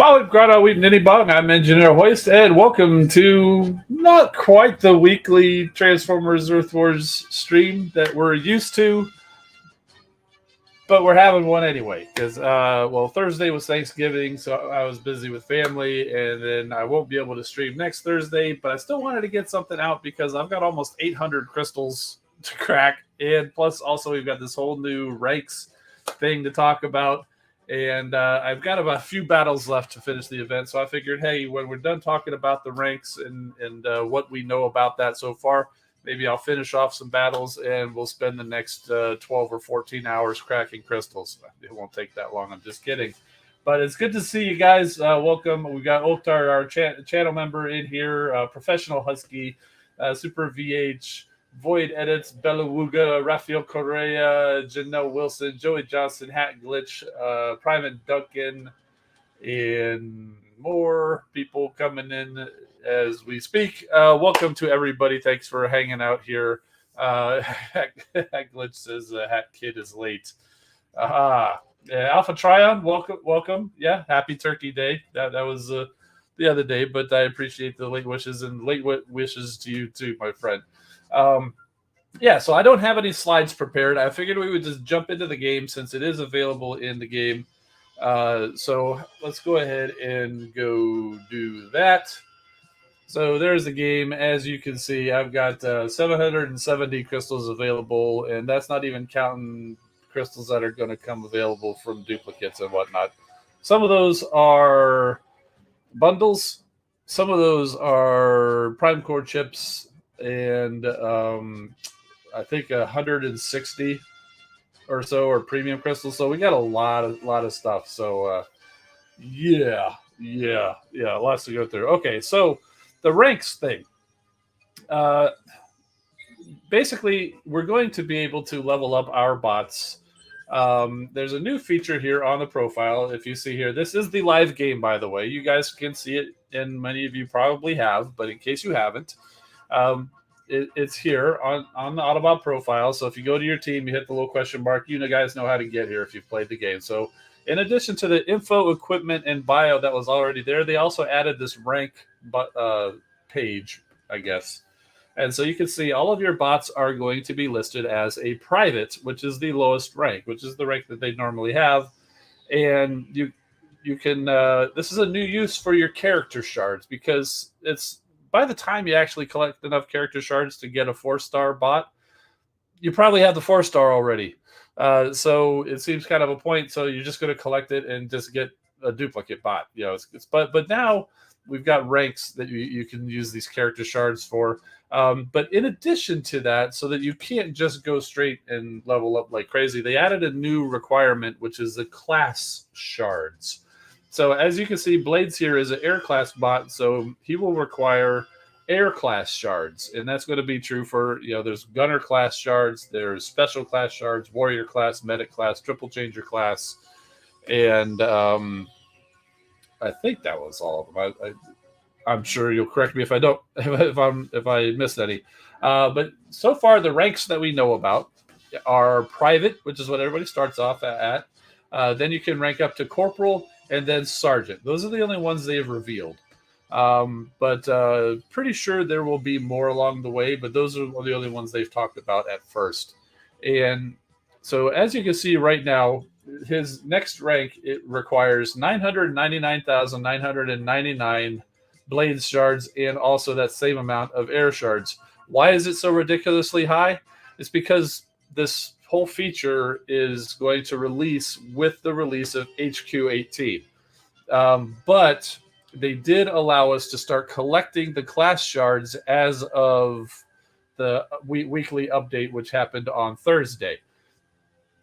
Solid Grotto Eating Any Bong. I'm Engineer Hoist, and welcome to not quite the weekly Transformers Earth Wars stream that we're used to, but we're having one anyway. Because, Thursday was Thanksgiving, so I was busy with family, and then I won't be able to stream next Thursday, but I still wanted to get something out because I've got almost 800 crystals to crack, and plus also we've got this whole new ranks thing to talk about. And I've got about a few battles left to finish the event. So I figured, hey, when we're done talking about the ranks and what we know about that so far, maybe I'll finish off some battles and we'll spend the next 12 or 14 hours cracking crystals. It won't take that long. I'm just kidding. But it's good to see you guys. Welcome. We got Oktar, our channel member in here, Professional Husky, Super VH, Void Edits, Bellaluga, Rafael Correa, Janelle Wilson, Joey Johnson, Hat Glitch, Private Duncan, and more people coming in as we speak. Welcome to everybody. Thanks for hanging out here. Hat Glitch says Hat Kid is late. Alpha Trion, welcome. Yeah, happy Turkey Day. That was the other day, but I appreciate the late wishes and late wishes to you too, my friend. So I don't have any slides prepared. I figured we would just jump into the game since it is available in the game. So let's go ahead and go do that. So there's the game. As you can see, I've got 770 crystals available, and that's not even counting crystals that are going to come available from duplicates and whatnot. Some of those are bundles. Some of those are prime core chips, and I think 160 or so are premium crystals. So we got a lot of stuff. So yeah, lots to go through. Okay, so the ranks thing. Uh, Basically, we're going to be able to level up our bots. There's a new feature here on the profile. If you see here, this is the live game, by the way. You guys can see it, and many of you probably have, but in case you haven't, um, it's here on the Autobot profile. So if you go to your team, you hit the little question mark, you guys know how to get here if you've played the game. So in addition to the info, equipment, and bio that was already there, they also added this rank page, I guess. And so you can see all of your bots are going to be listed as a private, which is the lowest rank, which is the rank that they normally have. And you can this is a new use for your character shards, because it's by the time you actually collect enough character shards to get a 4-star bot, you probably have the 4-star already. So it seems kind of a point. So you're just going to collect it and just get a duplicate bot. But now we've got ranks that you can use these character shards for. But in addition to that, so that you can't just go straight and level up like crazy, they added a new requirement, which is the class shards. So as you can see, Blades here is an air class bot, so he will require air class shards, and that's going to be true for, there's gunner class shards, there's special class shards, warrior class, medic class, triple changer class, and I think that was all of them. I'm sure you'll correct me if I don't, if I missed any. But so far, the ranks that we know about are private, which is what everybody starts off at. Then you can rank up to corporal and then sergeant. Those are the only ones they've revealed. But pretty sure there will be more along the way, but those are the only ones they've talked about at first. And so as you can see right now, his next rank, it requires 999,999 blade shards and also that same amount of air shards. Why is it so ridiculously high? It's because this whole feature is going to release with the release of HQ18. But they did allow us to start collecting the class shards as of the weekly update, which happened on Thursday.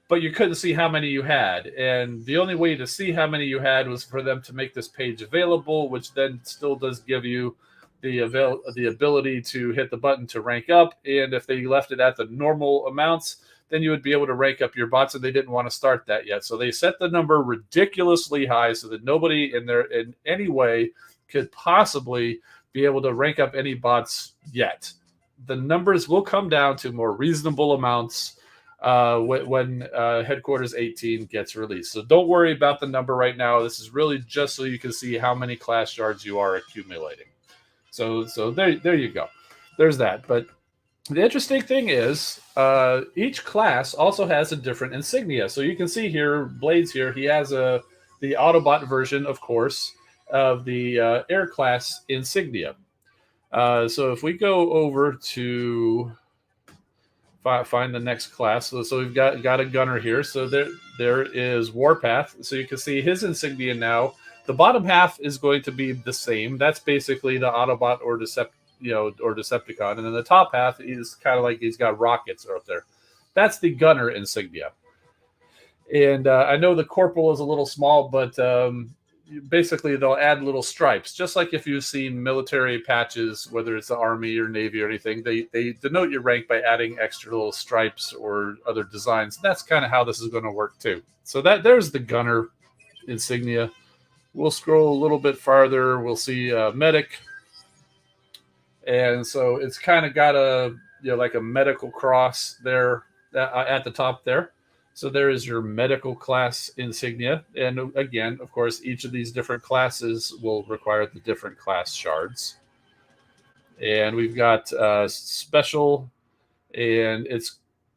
But you couldn't see how many you had. And the only way to see how many you had was for them to make this page available, which then still does give you the ability to hit the button to rank up. And if they left it at the normal amounts, then you would be able to rank up your bots, and they didn't want to start that yet. So they set the number ridiculously high so that nobody in any way could possibly be able to rank up any bots yet. The numbers will come down to more reasonable amounts when Headquarters 18 gets released. So don't worry about the number right now. This is really just so you can see how many class shards you are accumulating. So there you go. There's that. But the interesting thing is each class also has a different insignia. So you can see here, Blades here, he has the Autobot version, of course, of the Air class insignia. So if we go over to find the next class, so we've got a gunner here. So there is Warpath. So you can see his insignia now. The bottom half is going to be the same. That's basically the Autobot or Decepticon, and then the top half is kind of like he's got rockets up there. That's the gunner insignia. And I know the corporal is a little small, but basically they'll add little stripes, just like if you've seen military patches, whether it's the Army or Navy or anything. They denote your rank by adding extra little stripes or other designs. That's kind of how this is going to work too. So there's the gunner insignia. We'll scroll a little bit farther. We'll see medic. And so it's kind of got like a medical cross there at the top there. So there is your medical class insignia. And again, of course, each of these different classes will require the different class shards. And we've got special, and it's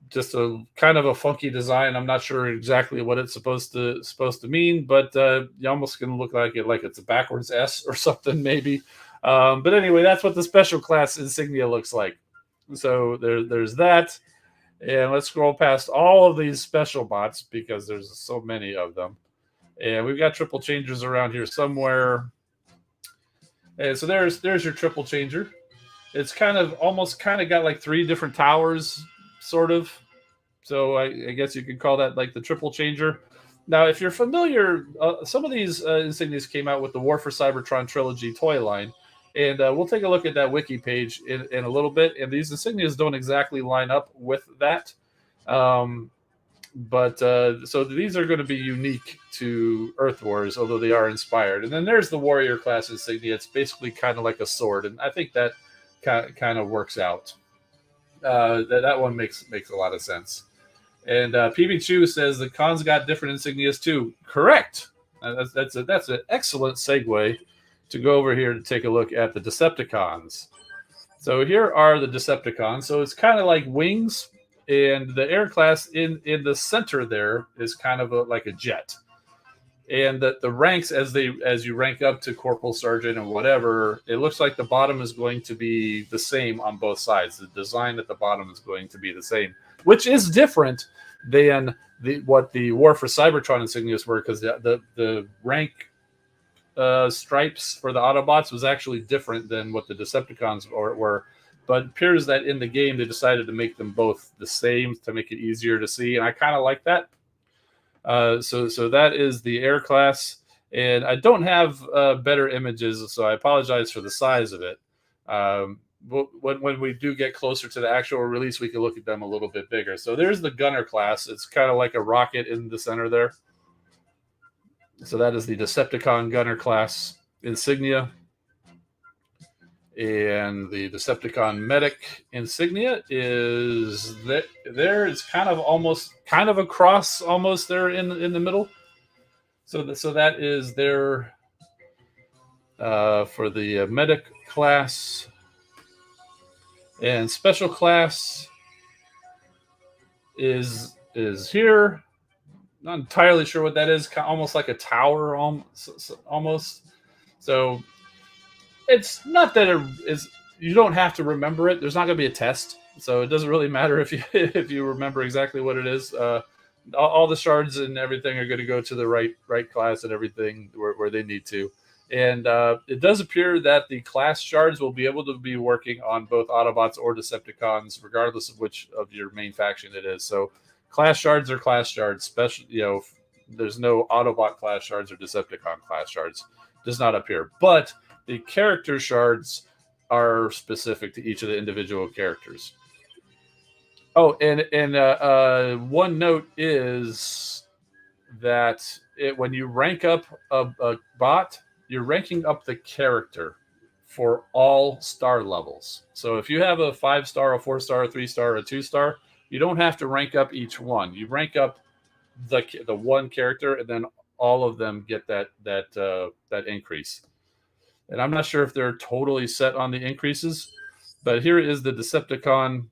just a kind of a funky design. I'm not sure exactly what it's supposed to mean, but you almost can look like it's a backwards S or something maybe. But anyway, that's what the special class insignia looks like. So there's that. And let's scroll past all of these special bots because there's so many of them. And we've got triple changers around here somewhere. And so there's your triple changer. It's kind of almost kind of got like three different towers, sort of. So I guess you could call that like the triple changer. Now, if you're familiar, some of these insignias came out with the War for Cybertron trilogy toy line, and we'll take a look at that wiki page in a little bit. And these insignias don't exactly line up with that, but so these are going to be unique to Earth Wars, although they are inspired. And then there's the Warrior class insignia. It's basically kind of like a sword, and I think that kind of works out. That one makes a lot of sense. And PB Chu says the cons got different insignias too. Correct. That's an excellent segue to go over here to take a look at the Decepticons. So here are the Decepticons. So it's kind of like wings, and the air class in the center there is kind of like a jet. And the ranks as you rank up to corporal, sergeant, and whatever, it looks like the bottom is going to be the same on both sides. The design at the bottom is going to be the same, which is different than what the War for Cybertron insignias were, because the rank stripes for the Autobots was actually different than what the Decepticons were. But it appears that in the game they decided to make them both the same to make it easier to see, and I kind of like that. So that is the air class, and I don't have better images, so I apologize for the size of it. When we do get closer to the actual release, we can look at them a little bit bigger. So there's the gunner class. It's kind of like a rocket in the center there. So that is the Decepticon gunner class insignia. And the Decepticon medic insignia is there. It's kind of a cross almost there in the middle. So that is there for the medic class. And special class is here. Not entirely sure what that is. Almost like a tower, almost. So it's not that it is. You don't have to remember it. There's not going to be a test, so it doesn't really matter if you remember exactly what it is. All the shards and everything are going to go to the right class and everything where they need to. And it does appear that the Class Shards will be able to be working on both Autobots or Decepticons, regardless of which of your main faction it is. So Class Shards are Class Shards. There's no Autobot Class Shards or Decepticon Class Shards. Does not appear. But the character shards are specific to each of the individual characters. Oh, and one note is that when you rank up a bot, you're ranking up the character for all star levels. So if you have a 5-star, a 4-star, a 3-star, a 2-star, you don't have to rank up each one. You rank up the one character, and then all of them get that increase. And I'm not sure if they're totally set on the increases, but here is the Decepticon.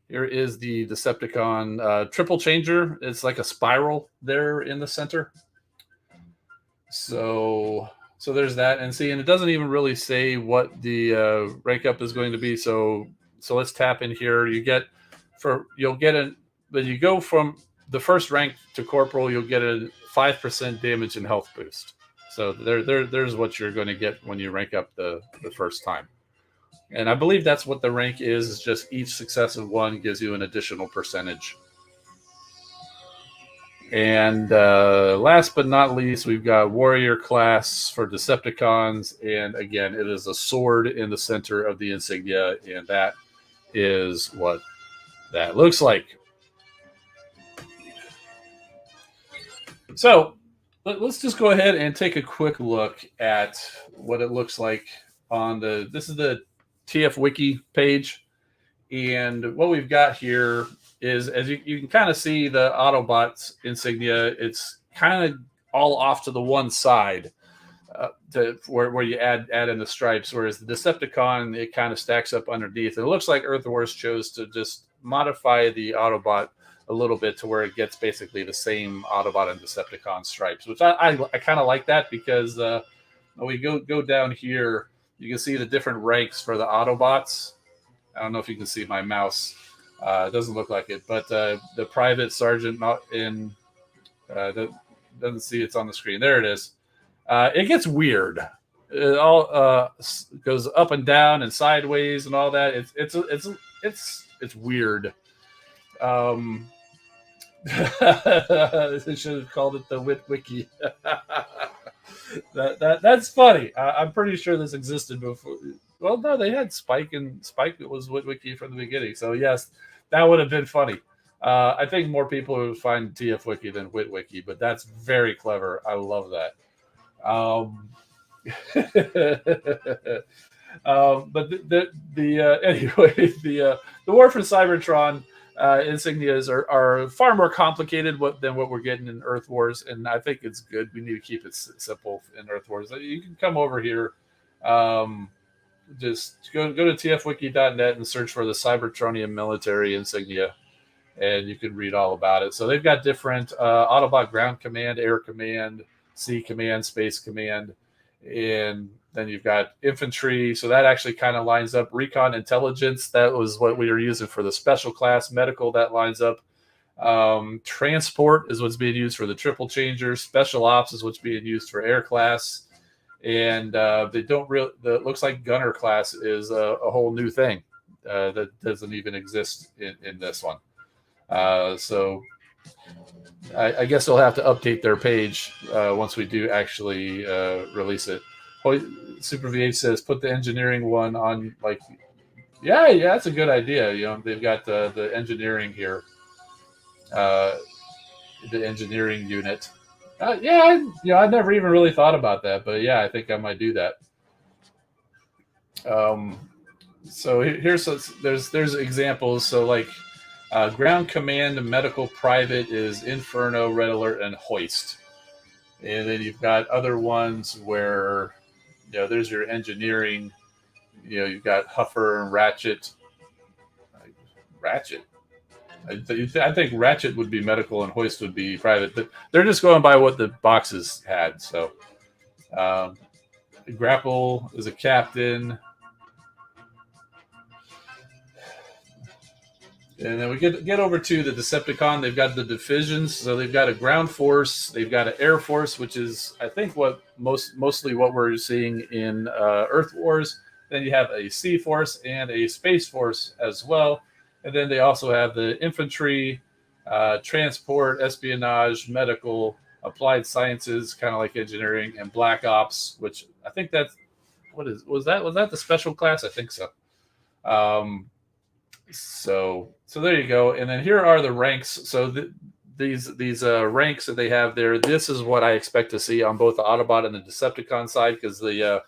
Here is the Decepticon triple changer. It's like a spiral there in the center. So there's that, and it doesn't even really say what the rank up is going to be. So let's tap in here. When you go from the first rank to corporal, you'll get a 5% damage and health boost. So there's what you're going to get when you rank up the first time. And I believe that's what the rank is just each successive one gives you an additional percentage. And last but not least, we've got Warrior class for Decepticons. And again, it is a sword in the center of the insignia. And that is what that looks like. So let's just go ahead and take a quick look at what it looks like on this is the TF Wiki page. And what we've got here is, as you can kind of see the Autobots insignia, it's kind of all off to the one side where you add in the stripes, whereas the Decepticon, it kind of stacks up underneath. And it looks like Earth Wars chose to just modify the Autobot a little bit to where it gets basically the same Autobot and Decepticon stripes, which I kind of like that, because when we go down here, you can see the different ranks for the Autobots. I don't know if you can see my mouse. It doesn't look like it, but the private sergeant in the doesn't see it's on the screen. There it is. It gets weird. It all goes up and down and sideways and all that. It's weird. They should have called it the Wiki. That's funny. I'm pretty sure this existed before. Well, no, they had Spike, and Spike was Wiki from the beginning. So yes, that would have been funny. I think more people would find TF Wiki than Wiki, but that's very clever. I love that. But anyway, the War for Cybertron insignias are far more complicated than what we're getting in Earth Wars, and I think it's good. We need to keep it simple in Earth Wars. You can come over here, just go to tfwiki.net and search for the Cybertronian military insignia, and you can read all about it. So they've got different Autobot ground command, air command, sea command, space command, and then you've got infantry. So that actually kind of lines up. Recon intelligence, that was what we were using for the special class. Medical, that lines up. Transport is what's being used for the triple changer. Special ops is what's being used for air class. And they don't really, looks like gunner class is a whole new thing that doesn't even exist in this one. So I guess they'll have to update their page once we do actually release it. Super VH says put the engineering one on, like, yeah, that's a good idea. You know, they've got the engineering here, the engineering unit. Yeah, I never even really thought about that, but yeah, I think I might do that. So there's examples. So like ground command and medical private is Inferno, Red Alert, and Hoist. And then you've got other ones where, there's your engineering. You've got Huffer and Ratchet. Ratchet. I think Ratchet would be medical and Hoist would be private, but they're just going by what the boxes had. So Grapple is a captain. And then we get over to the Decepticon. They've got the divisions. So they've got a ground force. They've got an air force, which is, I think, what mostly what we're seeing in Earth Wars. Then you have a sea force and a space force as well. And then they also have the infantry, transport, espionage, medical, applied sciences, kind of like engineering, and black ops, which I think was that the special class? I think so. So there you go. And then here are the ranks. So these ranks that they have there, this is what I expect to see on both the Autobot and the Decepticon side, because the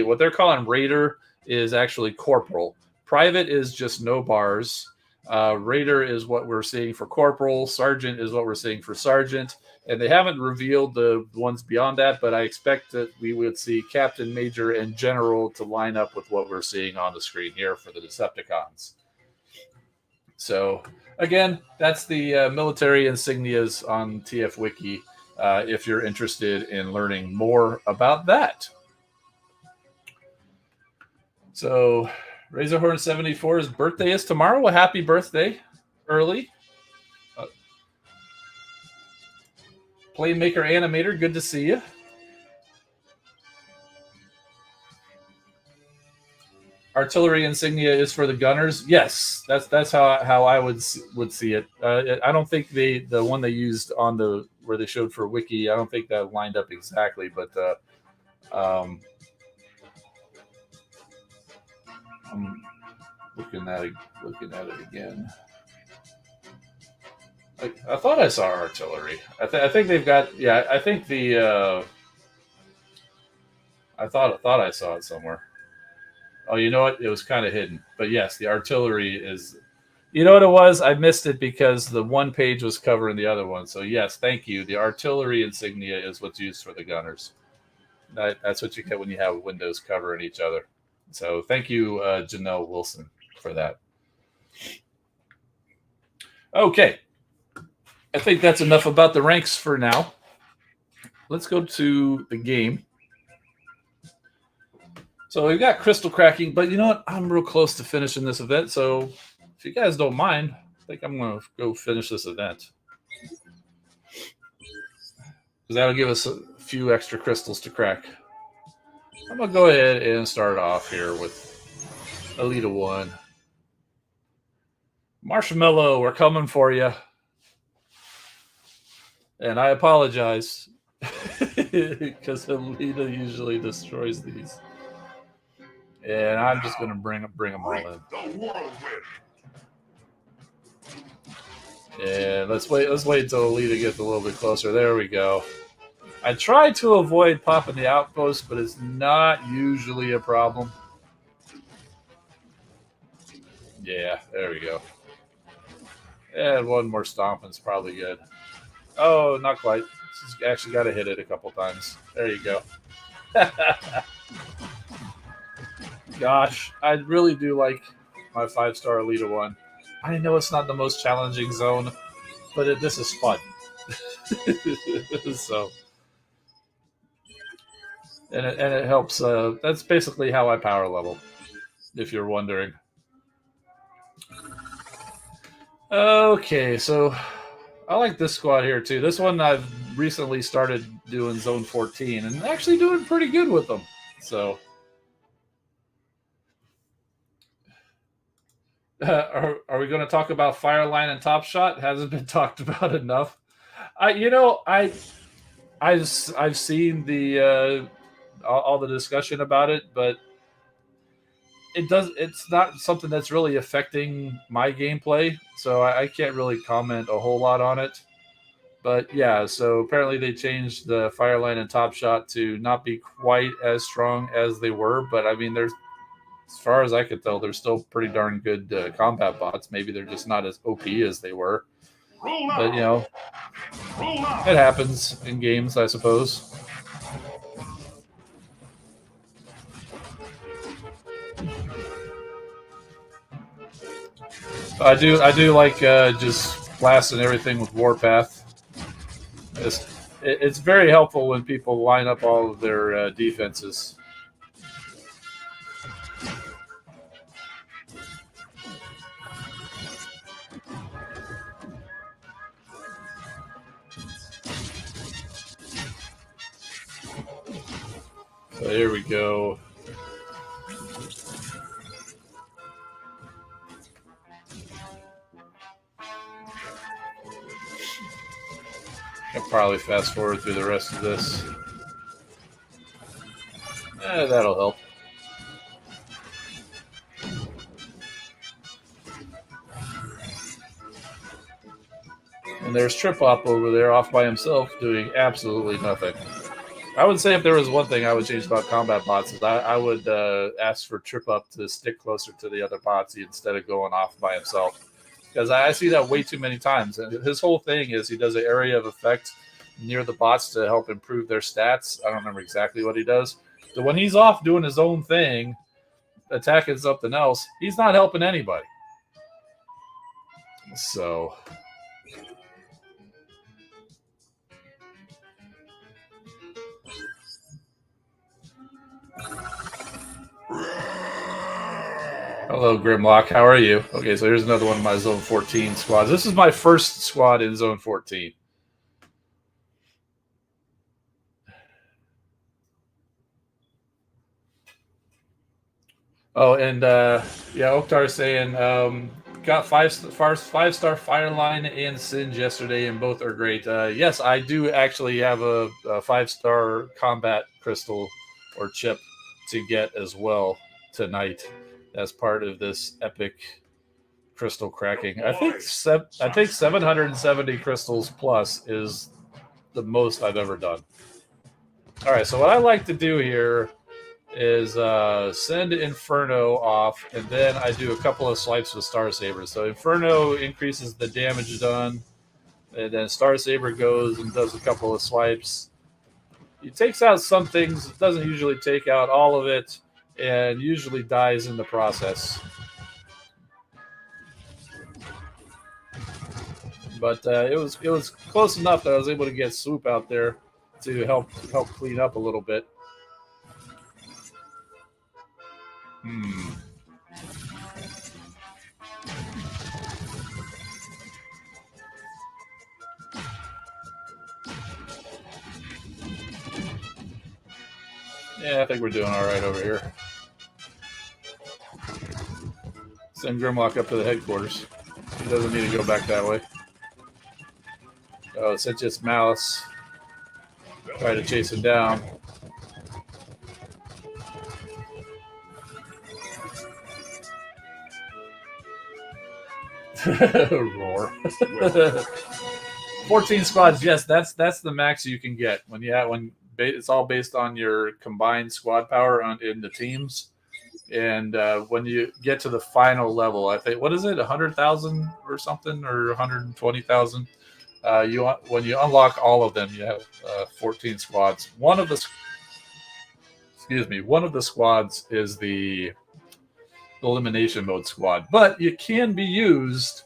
what they're calling Raider is actually Corporal. Private is just no bars. Raider is what we're seeing for Corporal. Sergeant is what we're seeing for Sergeant. And they haven't revealed the ones beyond that, but I expect that we would see Captain, Major, and General to line up with what we're seeing on the screen here for the Decepticons. So, again, that's the military insignias on TF Wiki if you're interested in learning more about that. So, Razorhorn74's birthday is tomorrow. Well, happy birthday early. Playmaker Animator, good to see you. Artillery insignia is for the gunners. Yes, that's how I would see it. I don't think the one they used on where they showed for Wiki, I don't think that lined up exactly, but I'm looking at it again. I thought I saw artillery. I think they've got. Yeah, I think the. I thought I saw it somewhere. Oh, you know what? It was kind of hidden. But yes, the artillery is. You know what it was? I missed it because the one page was covering the other one. So yes, thank you. The artillery insignia is what's used for the gunners. That's what you get when you have windows covering each other. So thank you, Janelle Wilson, for that. Okay. I think that's enough about the ranks for now. Let's go to the game. So we've got crystal cracking, but you know what? I'm real close to finishing this event. So if you guys don't mind, I think I'm going to go finish this event. that'll give us a few extra crystals to crack. I'm going to go ahead and start off here with Alita 1. Marshmallow, we're coming for you. And I apologize because Alita usually destroys these. And I'm just going to bring them all in. And let's wait until Alita gets a little bit closer. There we go. I try to avoid popping the outpost, but it's not usually a problem. Yeah, there we go. And one more stomping's probably good. Oh, not quite. She's actually got to hit it a couple times. There you go. Gosh, I really do like my 5-star Alita 1. I know it's not the most challenging zone, but this is fun. So, and it helps. That's basically how I power level, if you're wondering. Okay, so I like this squad here too. This one I've recently started doing Zone 14 and actually doing pretty good with them. So, are we going to talk about Fireline and Top Shot? Hasn't been talked about enough. I've seen the all the discussion about it, but it's not something that's really affecting my gameplay, so I can't really comment a whole lot on it. But yeah, so apparently they changed the Fireline and Top Shot to not be quite as strong as they were, but I mean, there's, as far as I could tell, they're still pretty darn good combat bots. Maybe they're just not as OP as they were. But, you know, it happens in games, I suppose. I do like just blasting everything with Warpath. It's very helpful when people line up all of their defenses. So here we go. I'll probably fast forward through the rest of this. That'll help. And there's Trip Hop over there off by himself doing absolutely nothing. I would say if there was one thing I would change about combat bots is I would ask for Trip Up to stick closer to the other bots instead of going off by himself. Because I see that way too many times. And his whole thing is he does an area of effect near the bots to help improve their stats. I don't remember exactly what he does. So when he's off doing his own thing, attacking something else, he's not helping anybody. So... Hello, Grimlock. How are you? Okay, so here's another one of my Zone 14 squads. This is my first squad in Zone 14. Oh, and yeah, Oktar saying got five-star Fireline and Singe yesterday, and both are great. Yes, I do actually have a 5-star combat crystal or chip to get as well tonight as part of this epic crystal cracking. I think 770 crystals plus is the most I've ever done. All right, so what I like to do here is send Inferno off, and then I do a couple of swipes with Star Saber. So Inferno increases the damage done, and then Star Saber goes and does a couple of swipes. He takes out some things, doesn't usually take out all of it, and usually dies in the process. But it was close enough that I was able to get Swoop out there to help clean up a little bit. Yeah, I think we're doing all right over here. Send Grimlock up to the headquarters. He doesn't need to go back that way. Oh, it's just Malice. Try to chase him down. Roar. 14 squads. Yes, that's the max you can get when it's all based on your combined squad power in the teams. And when you get to the final level, I think, what is it, 100,000 or something, or 120,000? When you unlock all of them, you have 14 squads. One of the squads is the elimination mode squad, but it can be used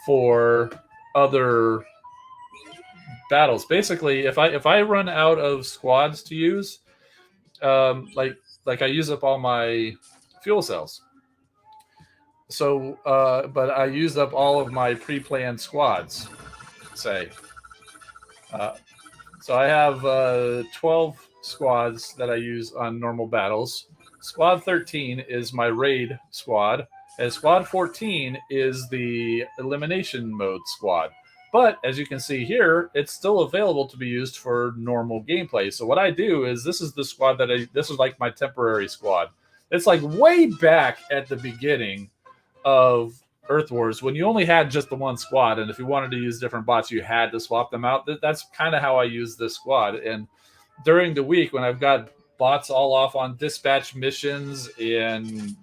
for other battles. Basically, if I run out of squads to use, like I use up all my fuel cells. So, but I used up all of my pre-planned squads. Say, uh, so I have 12 squads that I use on normal battles. Squad 13 is my raid squad, and Squad 14 is the elimination mode squad. But as you can see here, it's still available to be used for normal gameplay. So what I do is, this is the squad this is like my temporary squad. It's like way back at the beginning of Earth Wars when you only had just the one squad, and if you wanted to use different bots, you had to swap them out. That's kind of how I use this squad. And during the week, when I've got bots all off on dispatch missions and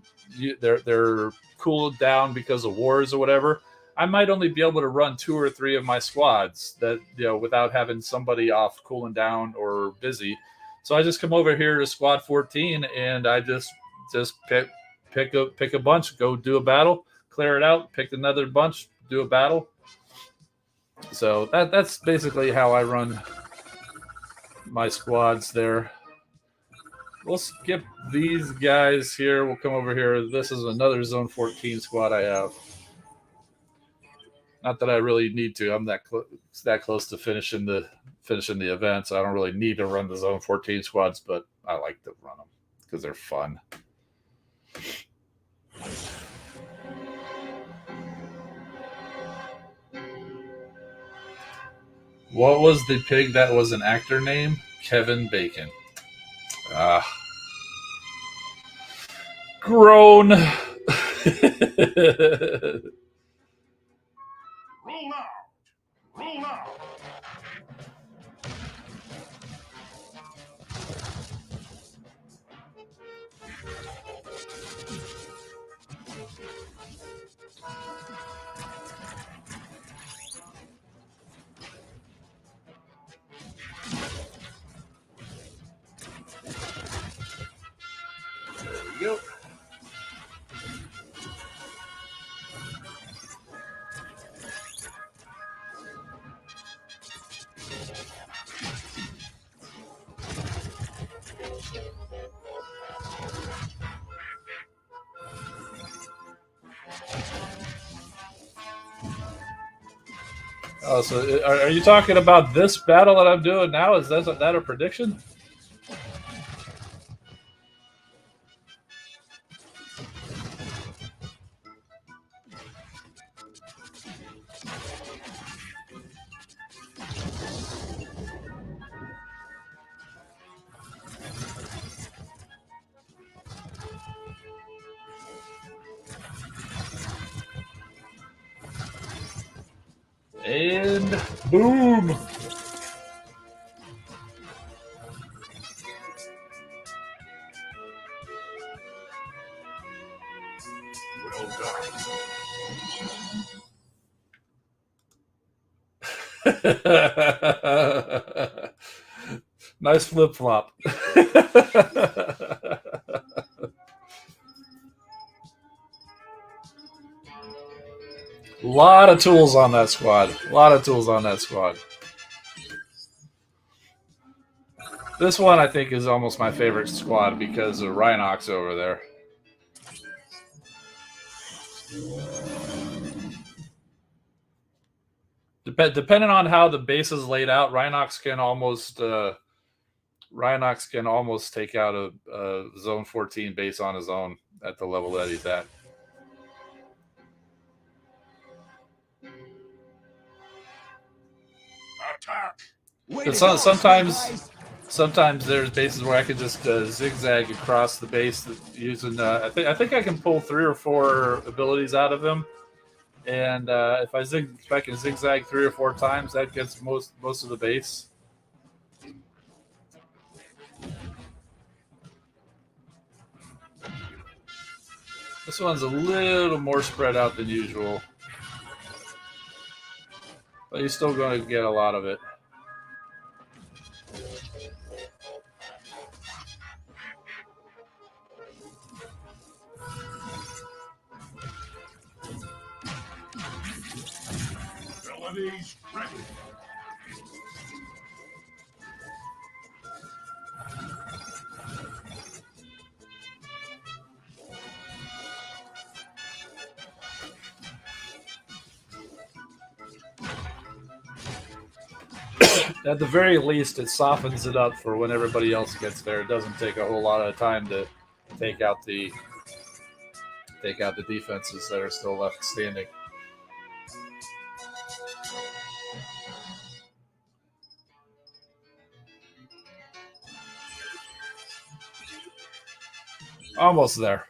they're cooled down because of wars or whatever, I might only be able to run 2 or 3 of my squads that, without having somebody off cooling down or busy. So I just come over here to Squad 14 and I just pick a bunch, go do a battle, clear it out, pick another bunch, do a battle. So that's basically how I run my squads there. We'll skip these guys here. We'll come over here. This is another Zone 14 squad I have. Not that I really need to. I'm that close to finishing the event, so I don't really need to run the Zone 14 squads, but I like to run them because they're fun. What was the pig that was an actor name? Kevin Bacon. Grown. Roll out. Roll out. There we go. Oh, so are you talking about this battle that I'm doing now? Is that a prediction? And boom! Nice flip flop. Lot of tools on that squad. This one I think is almost my favorite squad because of Rhinox over there. Depending on how the base is laid out, Rhinox can almost Rhinox can almost take out a Zone 14 base on his own at the level that he's at. Sometimes there's bases where I can just zigzag across the base using. I think I can pull 3 or 4 abilities out of him, and if I can zigzag 3 or 4 times, that gets most of the base. This one's a little more spread out than usual, but you're still going to get a lot of it. Abilities ready. At the very least, it softens it up for when everybody else gets there. It doesn't take a whole lot of time to take out the defenses that are still left standing. Almost there.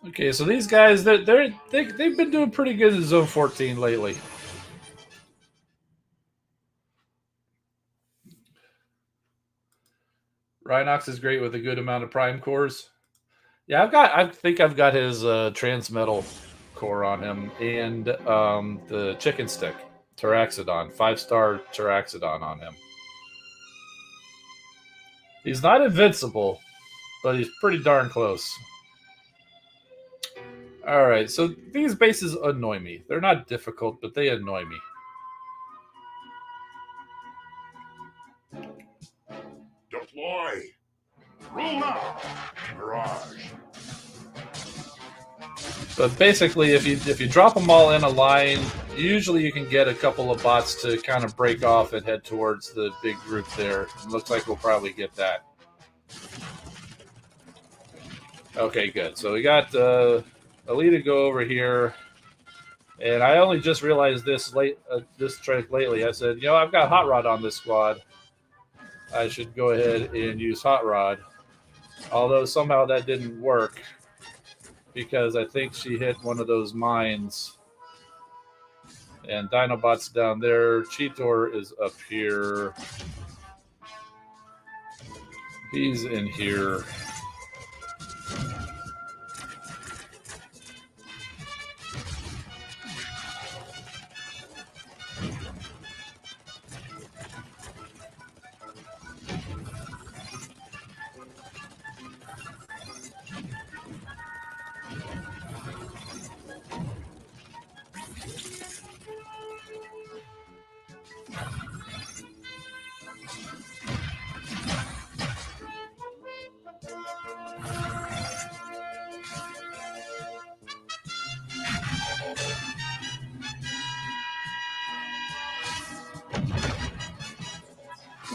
Okay, so these guys they've been doing pretty good in Zone 14 lately. Rhinox is great with a good amount of prime cores. Yeah, I think I've got his transmetal core on him and the chicken stick Taraxodon, 5-star Taraxodon on him. He's not invincible, but he's pretty darn close. All right, so these bases annoy me. They're not difficult, but they annoy me. Deploy. Roll out. Mirage. But basically, if you drop them all in a line, usually you can get a couple of bots to kind of break off and head towards the big group there. It looks like we'll probably get that. Okay, good. So we got Alita go over here, and I only just realized this trick lately. I said, I've got Hot Rod on this squad. I should go ahead and use Hot Rod. Although somehow that didn't work because I think she hit one of those mines. And Dinobot's down there. Cheetor is up here. He's in here.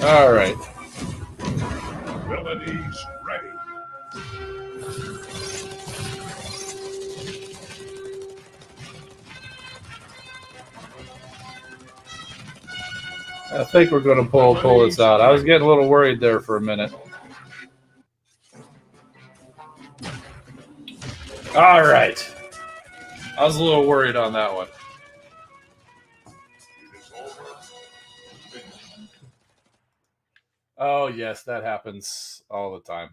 All right. Abilities ready. I think we're going to pull this out. I was getting a little worried there for a minute. All right. I was a little worried on that one. Oh, yes, that happens all the time.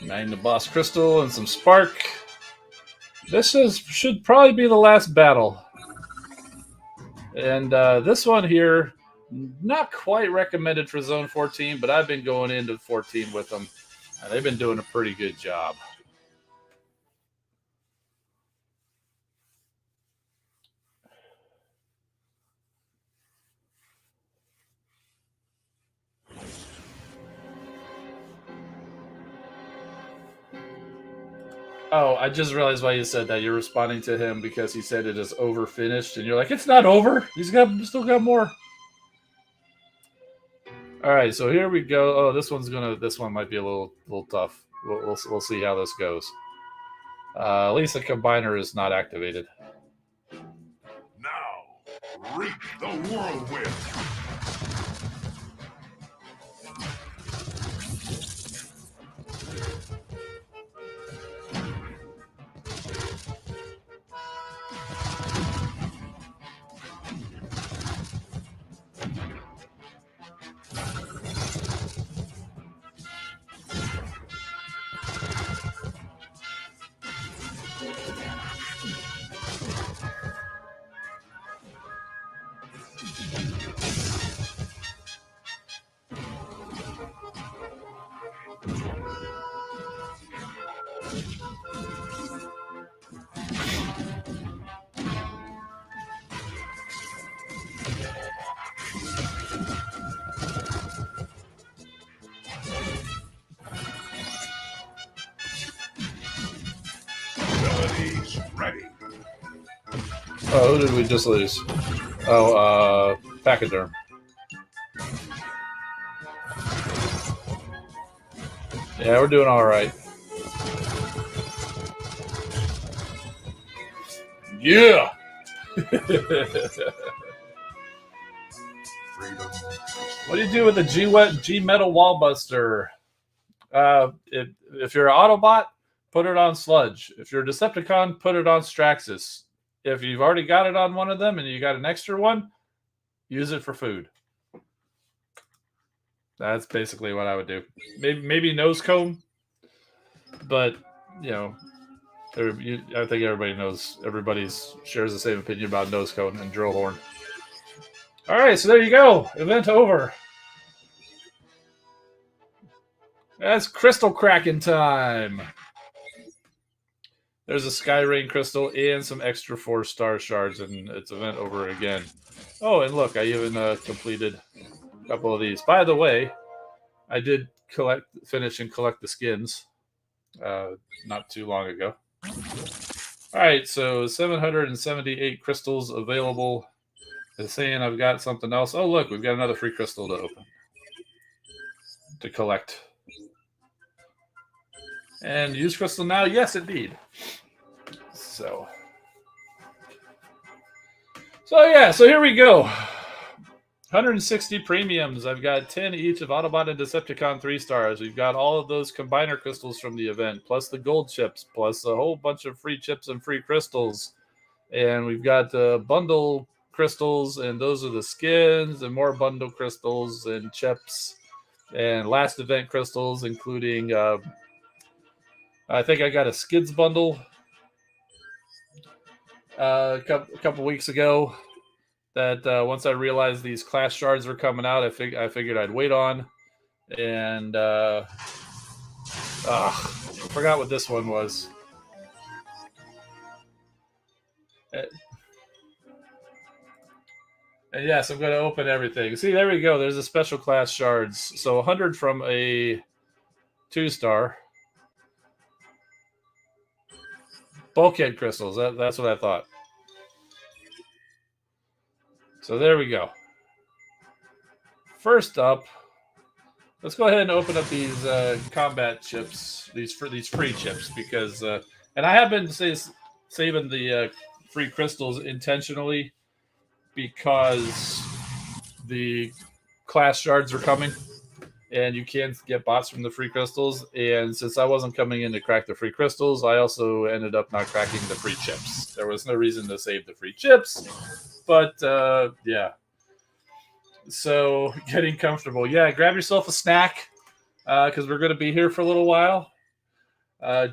Magna Boss Crystal and some Spark. This should probably be the last battle. And this one here, not quite recommended for Zone 14, but I've been going into 14 with them. And they've been doing a pretty good job. Oh, I just realized why you said that. You're responding to him because he said it is over finished, and you're like, it's not over. He's still got more. All right, so here we go. Oh, this one might be a little tough. We'll see how this goes. At least the combiner is not activated. Now, reap the whirlwind. Abilities ready. Oh, who did we just lose? Oh, Pachyderm. Yeah, we're doing all right. Yeah. Freedom. What do you do with the G Metal Wallbuster? If you're an Autobot, put it on Sludge. If you're a Decepticon, put it on Straxus. If you've already got it on one of them and you got an extra one, use it for food. That's basically what I would do. Maybe nose cone, but you know, I think everybody knows. Everybody's shares the same opinion about nose cone and drill horn. All right, so there you go. Event over. That's crystal cracking time. There's a Sky Rain crystal and some extra 4-star shards, and it's event over again. Oh, and look, I even completed a couple of these. By the way, I did finish and collect the skins not too long ago. All right, so 778 crystals available. It's saying I've got something else. Oh, look, we've got another free crystal to open, to collect. And use crystal now? Yes, indeed. So yeah, so here we go. 160 premiums. I've got 10 each of Autobot and Decepticon 3-stars. We've got all of those combiner crystals from the event, plus the gold chips, plus a whole bunch of free chips and free crystals. And we've got bundle crystals, and those are the skins, and more bundle crystals and chips, and last event crystals, including I think I got a skids bundle a couple weeks ago that once I realized these class shards were coming out, I figured I'd wait on. And I forgot what this one was. And yes, I'm going to open everything. See, there we go. There's a special class shards. So 100 from a 2-star. Bulkhead crystals. That's what I thought. So there we go. First up, let's go ahead and open up these combat chips, these free chips, because and I have been saving the free crystals intentionally because the class shards are coming, and you can get bots from the free crystals. And since I wasn't coming in to crack the free crystals, I also ended up not cracking the free chips. There was no reason to save the free chips, but yeah. So getting comfortable. Yeah, grab yourself a snack because we're going to be here for a little while.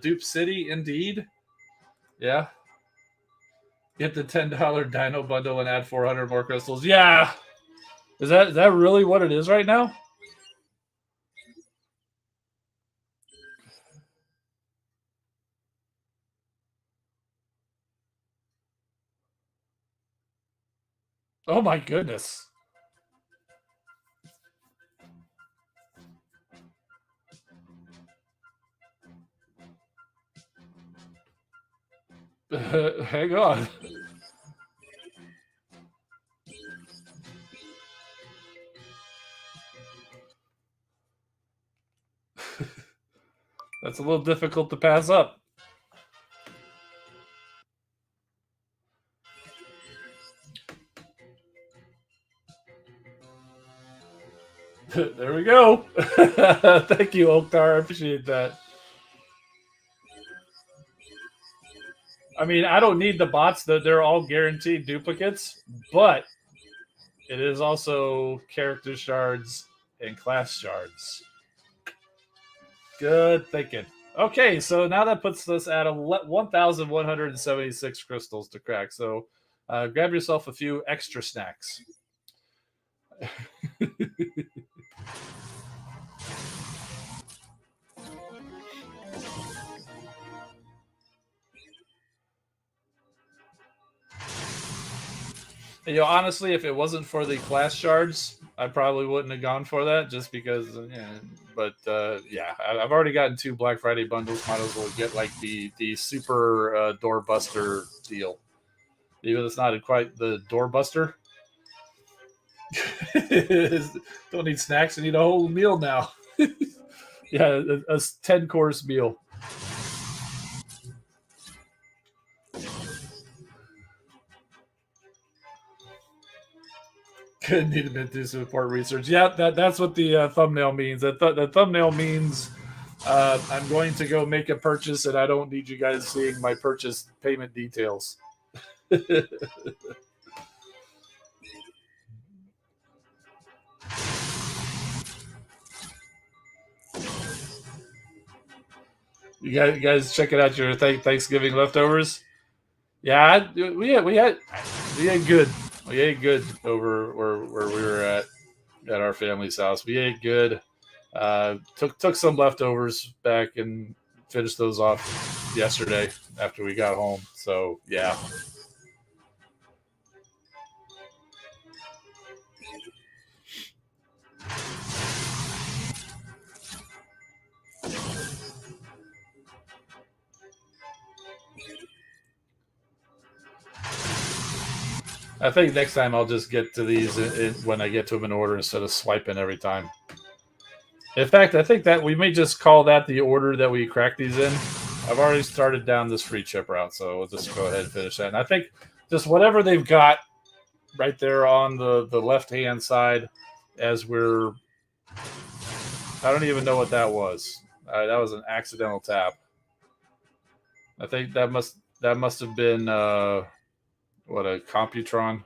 Dupe City, indeed. Yeah. Get the $10 Dino bundle and add 400 more crystals. Yeah. Is that really what it is right now? Oh my goodness. Hang on. That's a little difficult to pass up. There we go. Thank you, Oktar. I appreciate that. I mean, I don't need the bots; they're all guaranteed duplicates. But it is also character shards and class shards. Good thinking. Okay, so now that puts us at 1,176 crystals to crack. So grab yourself a few extra snacks. Honestly, if it wasn't for the class shards, I probably wouldn't have gone for that just because. But yeah, I've already gotten 2 Black Friday bundles. Might as well get like the super doorbuster deal. Even though it's not quite the doorbuster. Don't need snacks. I need a whole meal now. Yeah, a 10-course meal. Could need to do some important research. Yeah, that's what the thumbnail means. The thumbnail means I'm going to go make a purchase, and I don't need you guys seeing my purchase payment details. You guys checking out your Thanksgiving leftovers? Yeah, we ate good. We ate good over where we were at our family's house. We ate good. Took some leftovers back and finished those off yesterday after we got home. So yeah. I think next time I'll just get to these when I get to them in order instead of swiping every time. In fact, I think that we may just call that the order that we crack these in. I've already started down this free chip route, so we'll just go ahead and finish that. And I think just whatever they've got right there on the left hand side as we're. I don't even know what that was. That was an accidental tap. I think that must have been what, a Computron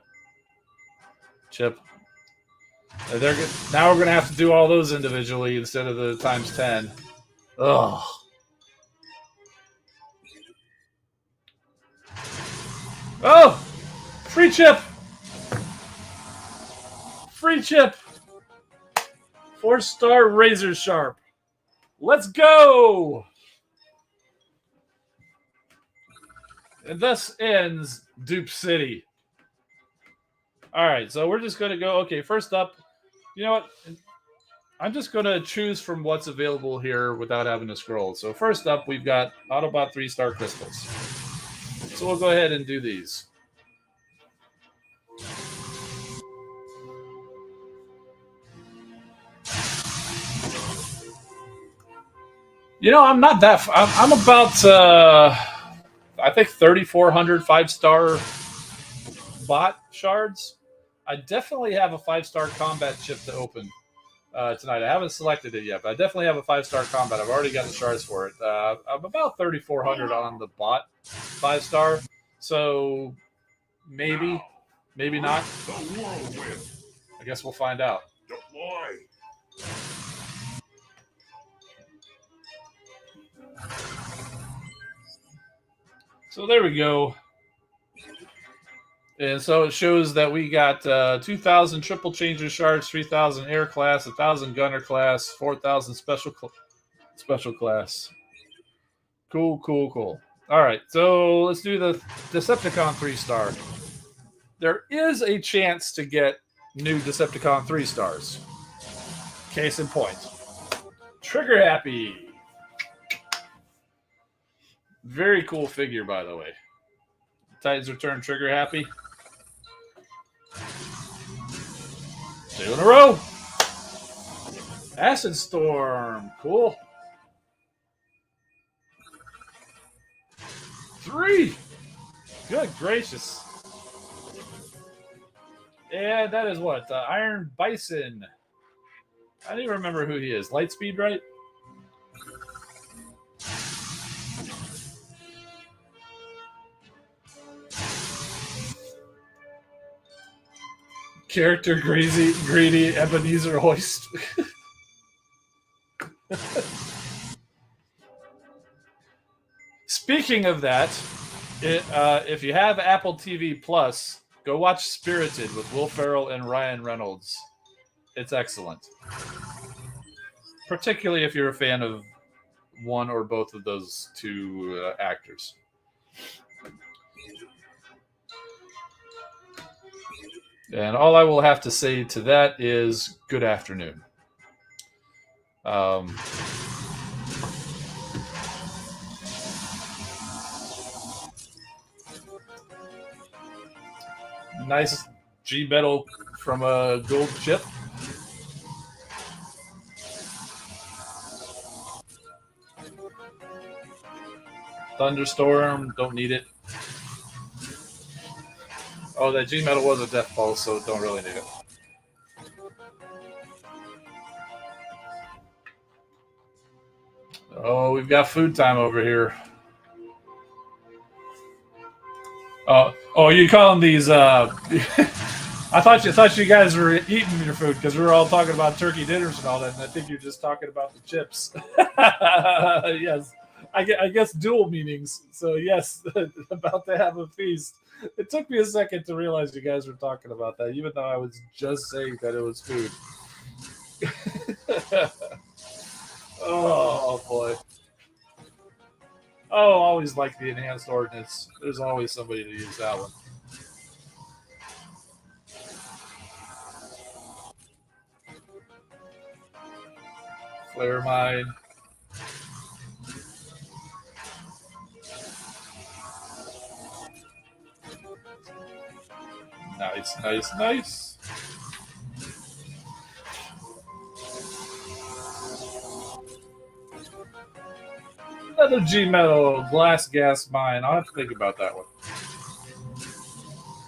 chip. Now we're gonna have to do all those individually instead of the times 10. Ugh. Oh, free chip. Free chip. 4-star razor sharp. Let's go. And thus ends Dupe City. All right, so we're just going to go. Okay, first up, you know what? I'm just going to choose from what's available here without having to scroll. So first up, we've got Autobot 3-star crystals. So we'll go ahead and do these. I'm not that. I'm about. I think 3,400 5-star bot shards. I definitely have a 5-star combat chip to open tonight. I haven't selected it yet, but I definitely have a 5-star combat. I've already got the shards for it. I'm about 3,400 on the bot 5-star. So maybe not. I guess we'll find out. Deploy. So there we go. And so it shows that we got 2,000 triple changer shards, 3,000 air class, 1,000 gunner class, 4,000 special class. Cool. All right, so let's do the Decepticon 3-star. There is a chance to get new Decepticon 3-stars. Case in point. Trigger Happy. Very cool figure, by the way. Titans return trigger happy. 2 in a row. Acid Storm. Cool. 3. Good gracious. And that is what? Iron Bison. I don't even remember who he is. Lightspeed, right? Character greedy Ebenezer Hoist. Speaking of that, if you have Apple TV Plus, go watch Spirited with Will Ferrell and Ryan Reynolds. It's excellent. Particularly if you're a fan of one or both of those two actors. And all I will have to say to that is good afternoon. Nice G metal from a gold chip. Thunderstorm, don't need it. Oh, that G metal was a death pulse, so don't really need it. Oh, we've got food time over here. Oh, you calling these? I thought you guys were eating your food because we were all talking about turkey dinners and all that, and I think you're just talking about the chips. Yes, I guess dual meanings. So yes, about to have a feast. It took me a second to realize you guys were talking about that, even though I was just saying that it was food. Oh boy. Oh, always like the enhanced ordnance. There's always somebody to use that one. Flare mine. Nice. Another G metal glass gas mine. I'll have to think about that one.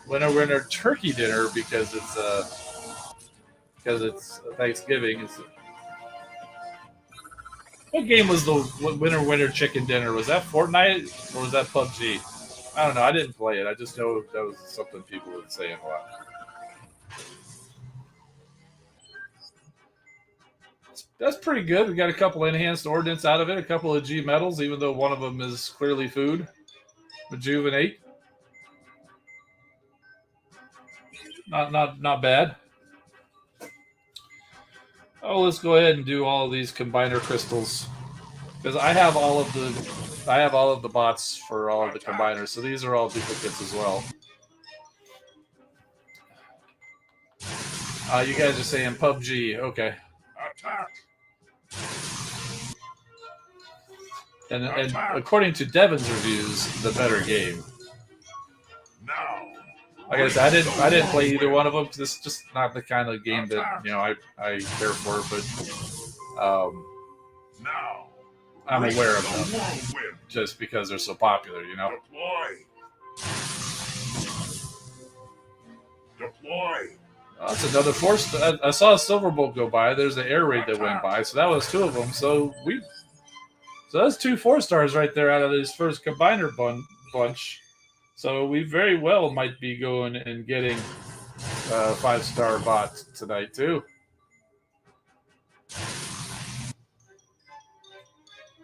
Winner turkey dinner because it's Thanksgiving. What game was the winner chicken dinner? Was that Fortnite or was that PUBG? I don't know. I didn't play it. I just know that was something people were saying a lot. That's pretty good. We got a couple enhanced ordnance out of it, a couple of G metals, even though one of them is clearly food. Rejuvenate. Not bad. Oh, let's go ahead and do all of these combiner crystals because I have all of the bots for all of the combiners, so these are all duplicates as well. You guys are saying PUBG, okay? And according to Devin's reviews, the better game. Like I said, I didn't play either one of them because it's just not the kind of game that I care for. But I'm aware of them just because they're so popular. Deploy. That's another force. I saw a Silverbolt go by. There's an air raid that went by, so that was 2 of them. So that's 2 4-stars right there out of this first combiner bunch. So we very well might be going and getting a 5-star bot tonight too.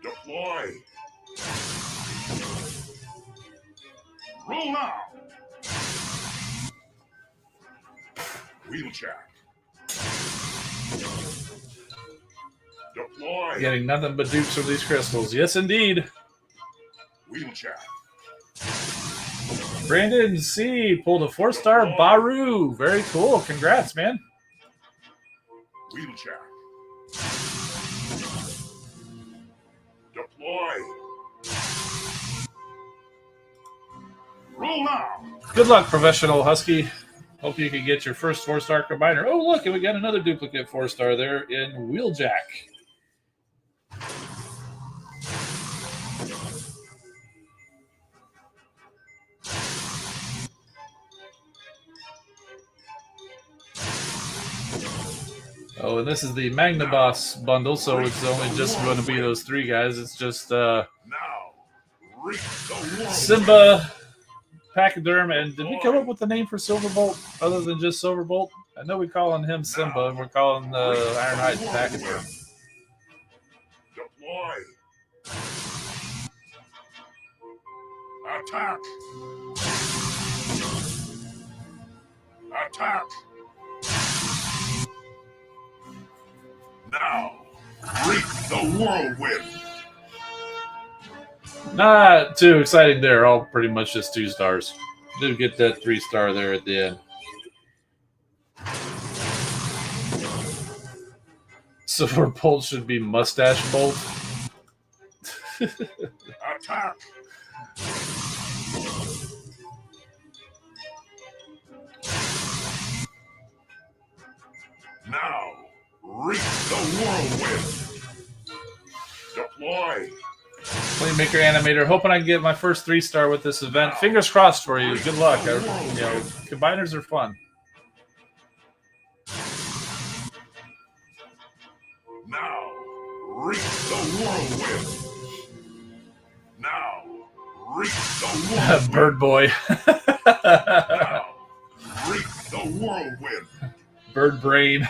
Deploy. Roll now. Wheel check. Deploy. Getting nothing but dupes from these crystals. Yes, indeed. Wheel check. Brandon C. pulled a 4-star Baru. Very cool. Congrats, man. Wheel check. Deploy. Roll now. Good luck, Professional Husky. Hope you can get your first 4-star combiner. Oh, look, and we got another duplicate 4-star there in Wheeljack. Oh, and this is the Magnaboss bundle, so it's only just going to be those 3 guys. It's just Now, reach the whirlwind. Simba, Pachyderm, and did we come up with a name for Silverbolt other than just Silverbolt? I know we're calling him Simba, and we're calling Ironhide Pachyderm. Deploy. Attack. Attack. Now, reach the whirlwind. Not too exciting there. All pretty much just 2 stars. Did get that 3-star there at the end. Silverbolt should be Mustache Bolt. Attack. Now, reach the whirlwind. Deploy. Playmaker Animator. Hoping I can get my first 3-star with this event. Fingers crossed for you. Good luck. Combiners are fun. Now, reach the whirlwind. Now, reach the whirlwind. Bird Boy. Now, reach the whirlwind. Bird Brain.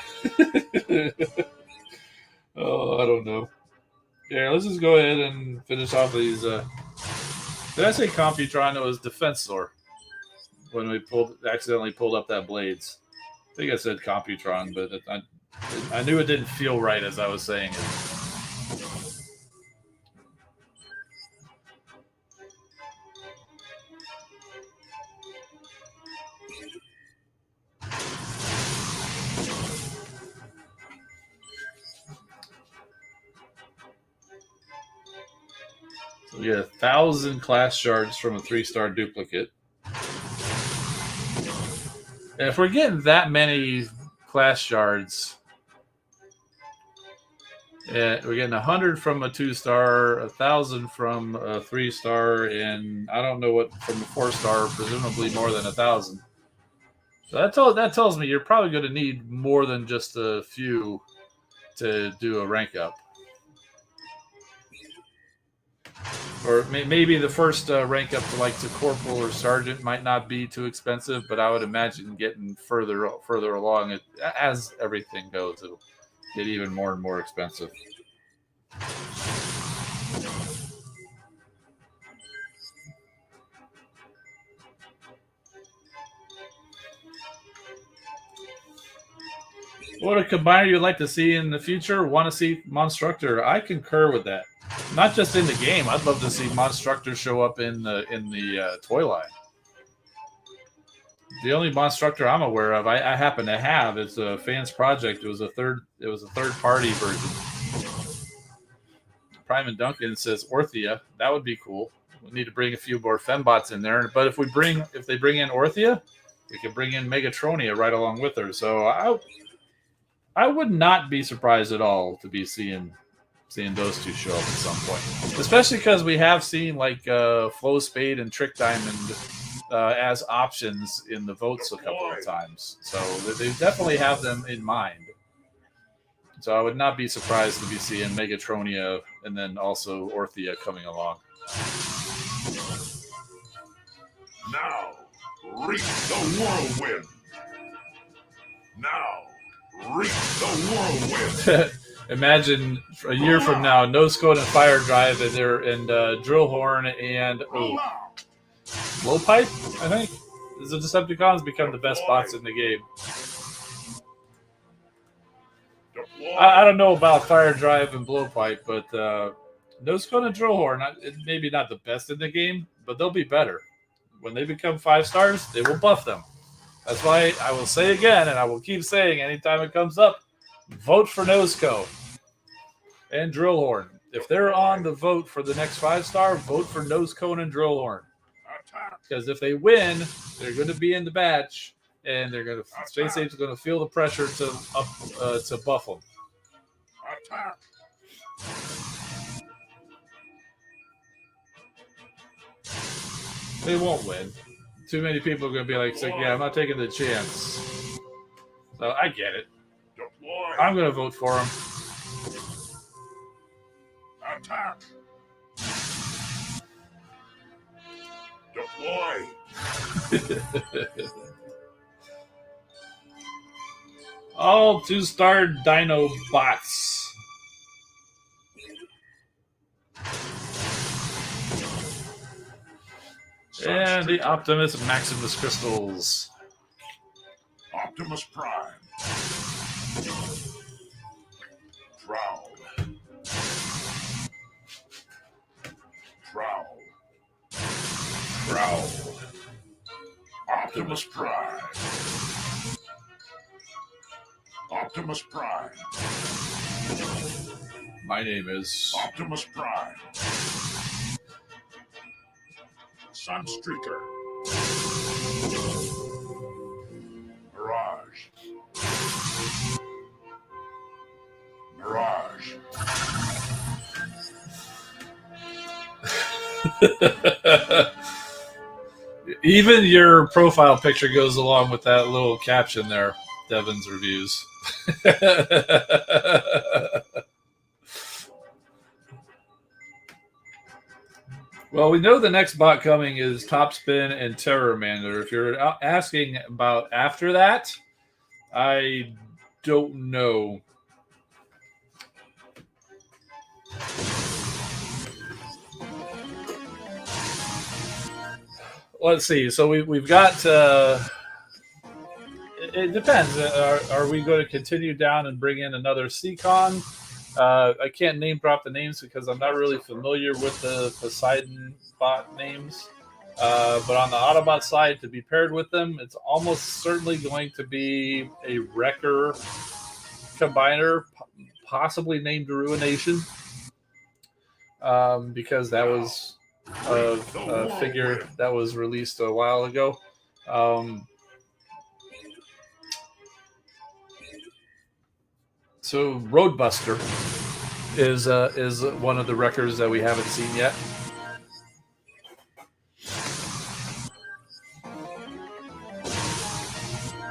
Oh, I don't know. Yeah, let's just go ahead and finish off these. Did I say Computron? It was Defensor when we accidentally pulled up that Blades. I think I said Computron, but I knew it didn't feel right as I was saying it. So we get 1,000 class shards from a 3-star duplicate. And if we're getting that many class shards, we're getting 100 from a 2-star, 1,000 from a 3-star, and I don't know what from a 4-star, presumably more than 1,000. So that tells me you're probably going to need more than just a few to do a rank up. Or maybe the first rank up to corporal or sergeant might not be too expensive, but I would imagine getting further along, as everything goes, it'll get even more and more expensive. What a combiner you'd like to see in the future? Want to see Monstructor? I concur with that. Not just in the game. I'd love to see Monstructor show up in the toy line. The only Monstructor I'm aware of, I happen to have, is a fans project. It was a third party version. Prime and Duncan says Orthea. That would be cool. We need to bring a few more fembots in there. But if they bring in Orthea, we can bring in Megatronia right along with her. So I would not be surprised at all to be seeing those two show up at some point, especially because we have seen Flow Spade and Trick Diamond as options in the votes a couple of times, so they definitely have them in mind. So I would not be surprised to be seeing Megatronia and then also Orthea coming along. Now, reach the whirlwind. Now, reach the whirlwind. Imagine a year from now, Nose Code and Fire Drive and Drillhorn and Blowpipe, I think. The Decepticons become the best bots in the game. I don't know about Fire Drive and Blowpipe, but Nose Cone and Drillhorn, maybe not the best in the game, but they'll be better. When they become 5 stars, they will buff them. That's why I will say again, and I will keep saying anytime it comes up, vote for Nose Cone and Drillhorn. If they're on the vote for the next 5-star, vote for Nose Cone and Drillhorn. Attack. because if they win, they're going to be in the batch, and they're going to Space Ape's going to feel the pressure to buff them. Attack! They won't win. Too many people are going to be like, yeah, I'm not taking the chance. So I get it. Deploy! I'm going to vote for him. Attack! Deploy! All 2-star Dino bots. And the Optimus Maximus crystals. Optimus Prime. Prowl. Prowl. Prowl. Optimus Prime. Optimus Prime. My name is Optimus Prime. Sunstreaker. Mirage. Mirage. Even your profile picture goes along with that little caption there, Devin's reviews. Well, we know the next bot coming is Topspin and Terrormander. If you're asking about after that, I don't know. Let's see. So we've got. It depends. Are we going to continue down and bring in another Seacon? I can't name drop the names because I'm not really familiar with the Poseidon bot names. But on the Autobot side, to be paired with them, it's almost certainly going to be a Wrecker combiner, possibly named Ruination, because that was a figure that was released a while ago. So Roadbuster is one of the Wreckers that we haven't seen yet.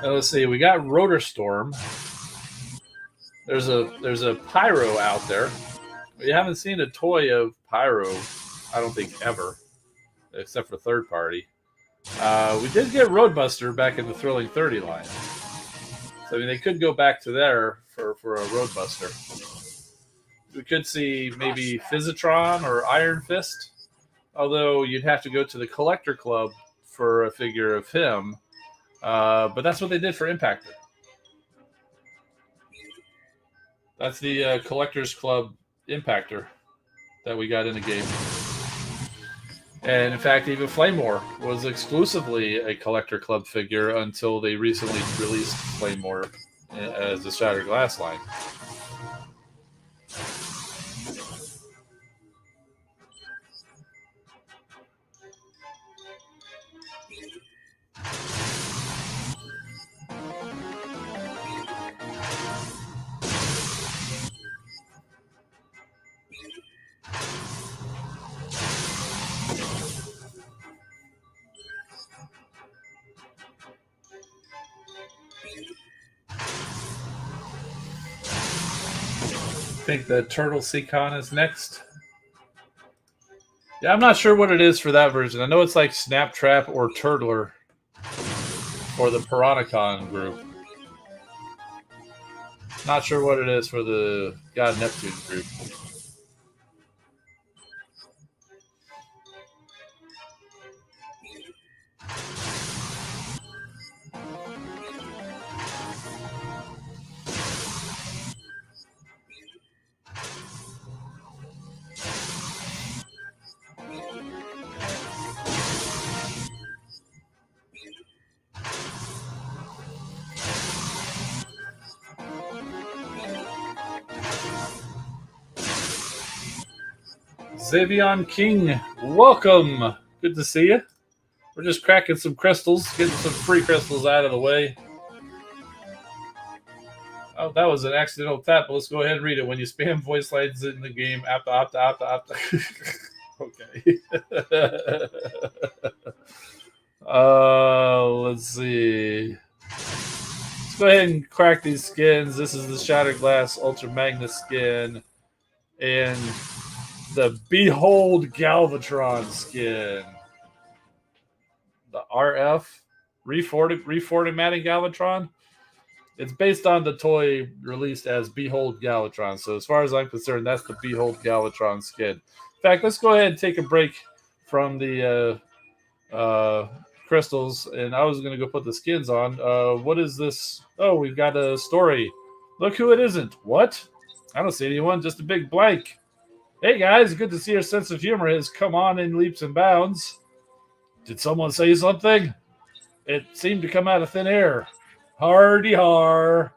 Now let's see, we got Rotor Storm. There's a Pyro out there. We haven't seen a toy of Pyro, I don't think ever, except for third party. We did get Roadbuster back in the Thrilling 30 line. So I mean, they could go back to there for a Roadbuster. We could see maybe Physitron or Iron Fist, although you'd have to go to the Collector Club for a figure of him. But that's what they did for Impactor. That's the Collectors Club Impactor that we got in the game. And in fact, even Flamor was exclusively a Collector Club figure until they recently released Flamor as the Shattered Glass line. I think the Turtle Seacon is next. Yeah, I'm not sure what it is for that version. I know it's like Snaptrap or Turtler for the Piranacon group. Not sure what it is for the God Neptune group. Xavion King, welcome. Good to see you. We're just cracking some crystals, getting some free crystals out of the way. Oh, that was an accidental tap, but let's go ahead and read it. When you spam voice lines in the game, opta. Okay. Let's see. Let's go ahead and crack these skins. This is the Shattered Glass Ultra Magnus skin and the Behold Galvatron skin. The RF reformatting Galvatron. It's based on the toy released as Behold Galvatron. So as far as I'm concerned, that's the Behold Galvatron skin. In fact, let's go ahead and take a break from the crystals, and I was going to go put the skins on. What is this? Oh, we've got a story. Look who it isn't. What? I don't see anyone, just a big blank. Hey guys, good to see your sense of humor has come on in leaps and bounds. Did someone say something? It seemed to come out of thin air. Hardy har.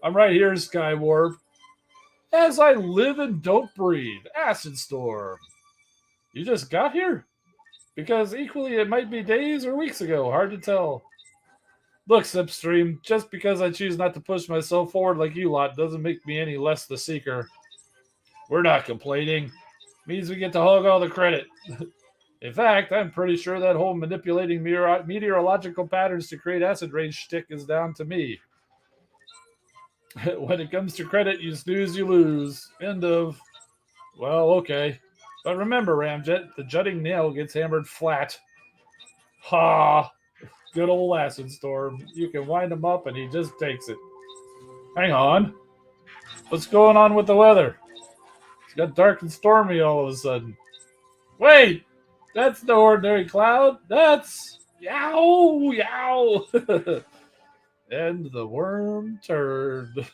I'm right here, Skywarp. As I live and don't breathe, Acid Storm. You just got here? Because equally it might be days or weeks ago. Hard to tell. Look, Slipstream, just because I choose not to push myself forward like you lot doesn't make me any less the seeker. We're not complaining. Means we get to hog all the credit. In fact, I'm pretty sure that whole manipulating meteorological patterns to create acid rain shtick is down to me. When it comes to credit, you snooze, you lose. End of. Well, okay. But remember, Ramjet, the jutting nail gets hammered flat. Ha! Good old Acid Storm. You can wind him up and he just takes it. Hang on. What's going on with the weather? It's got dark and stormy all of a sudden. Wait! That's no ordinary cloud. That's yow. And the worm turned.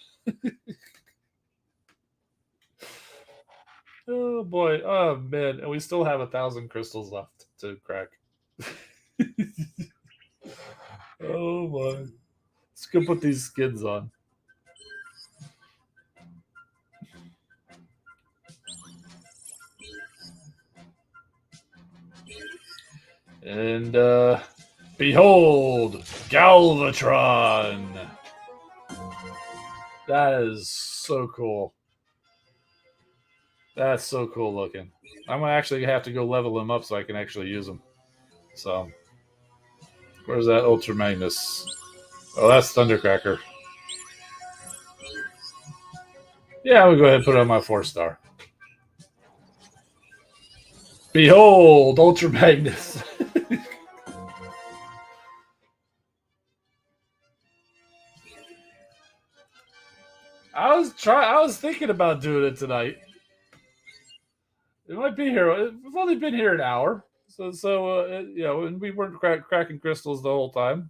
Oh boy. Oh man. And we still have 1,000 crystals left to crack. Oh my. Let's go put these skins on. And behold, Galvatron. That is so cool. That's so cool looking. I'm gonna actually have to go level him up so I can actually use him. So, where's that Ultra Magnus? Oh, that's Thundercracker. Yeah, I'm gonna go ahead and put it on my 4-star. Behold, Ultra Magnus. I was thinking about doing it tonight. It might be here. We've only been here an hour, so and we weren't cracking crystals the whole time.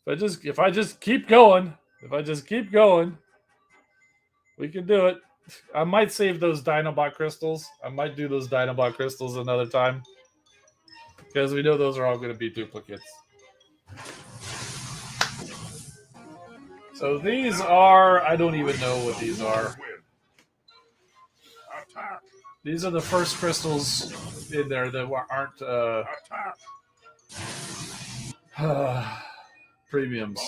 If I just keep going, we can do it. I might save those Dinobot crystals. I might do those Dinobot crystals another time because we know those are all going to be duplicates. So these are, I don't even know what these are. These are the first crystals in there that aren't premiums.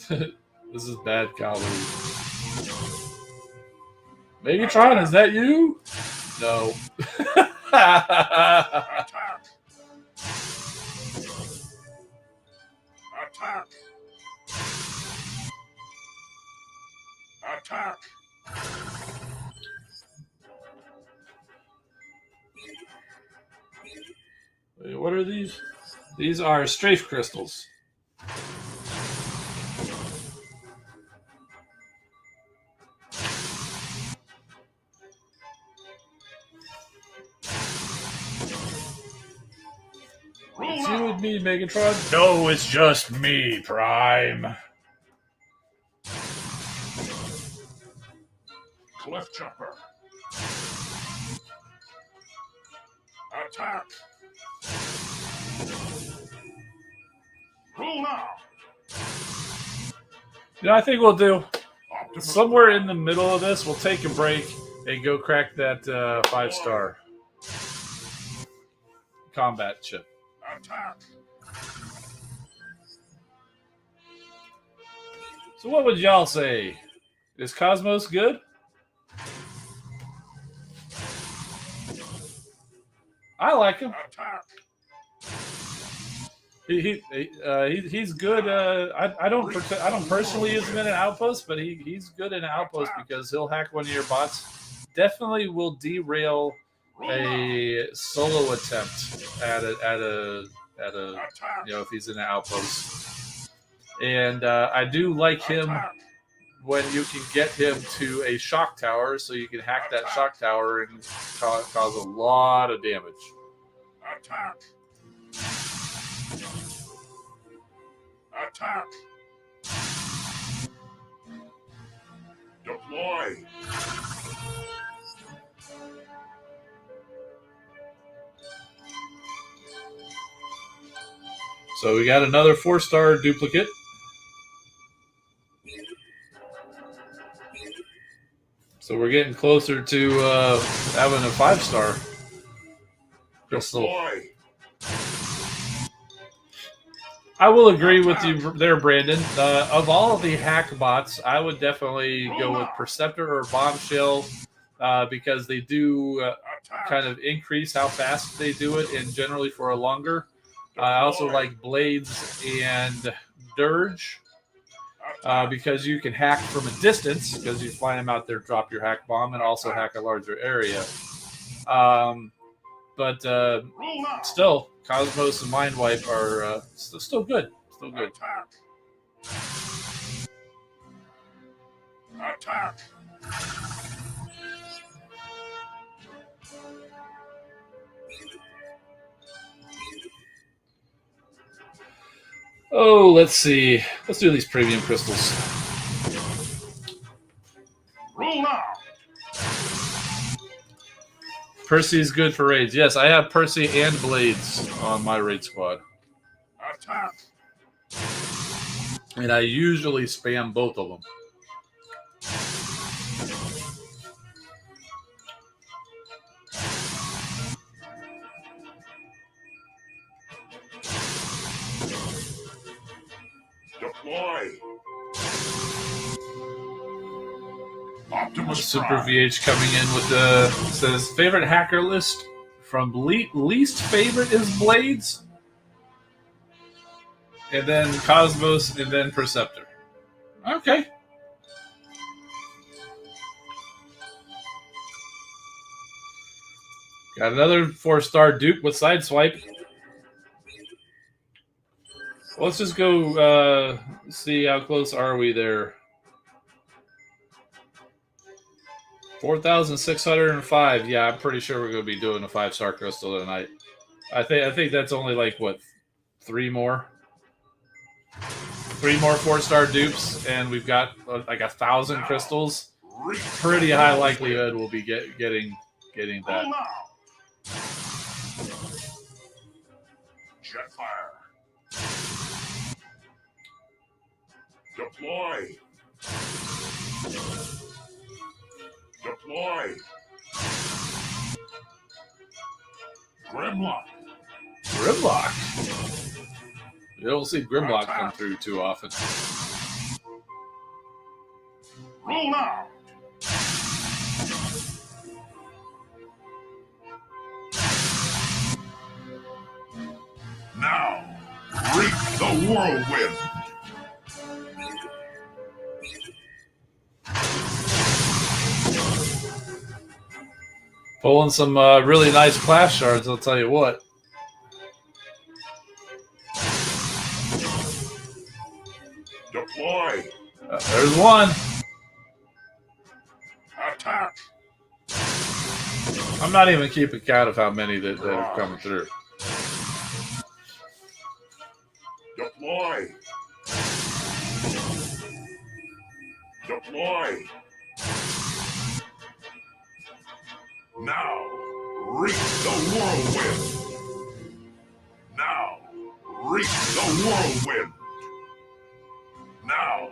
This is bad comedy. Megatron, is that you? No. Attack! Attack! Attack! Wait, what are these? These are strafe crystals. It's you and me, Megatron. No, it's just me, Prime. Cliff Jumper. Attack. Roll now. You know, I think we'll do. somewhere in the middle of this, we'll take a break and go crack that 5-star combat ship. Attack. So what would y'all say? Is Cosmos good? I like him. Attack. He's good. I don't personally use him in an outpost, but he's good in an outpost because he'll hack one of your bots. Definitely will derail a solo attempt at a if he's in an outpost. And I do like him when you can get him to a shock tower, so you can hack that shock tower and cause a lot of damage. Attack. Attack. Deploy. So we got another 4-star duplicate. So we're getting closer to having a 5-star crystal. Deploy. I will agree with you there, Brandon. Of all of the hack bots, I would definitely go with Perceptor or Bombshell because they do kind of increase how fast they do it, and generally for a longer. I also like Blades and Dirge because you can hack from a distance because you fly them out there, drop your hack bomb, and also hack a larger area. But still, Cosmos and Mind Wipe are still good. Still good. Attack. Oh, let's see. Let's do these premium crystals. Roll out. Percy's good for raids. Yes, I have Percy and Blades on my raid squad. Attack. And I usually spam both of them. Deploy. Optimus Super Prime. VH coming in with says favorite hacker list from least favorite is Blades, and then Cosmos, and then Perceptor. Okay. Got another 4-star dupe with Sideswipe. Let's just go see how close are we there. 4,605. Yeah, I'm pretty sure we're going to be doing a 5-star crystal tonight. I think that's only like what, 3 more 4-star dupes, and we've got like 1,000 crystals. Pretty high likelihood we'll be getting that. Roll out. Jetfire. Deploy. Deploy. Grimlock. Grimlock. You don't see Grimlock come through too often. Roll out. Now, reap the whirlwind. Pulling some really nice Class Shards, I'll tell you what. Deploy. There's one. Attack. I'm not even keeping count of how many that have come through. Deploy. Deploy. Now, reap the whirlwind. Now, reap the whirlwind. Now,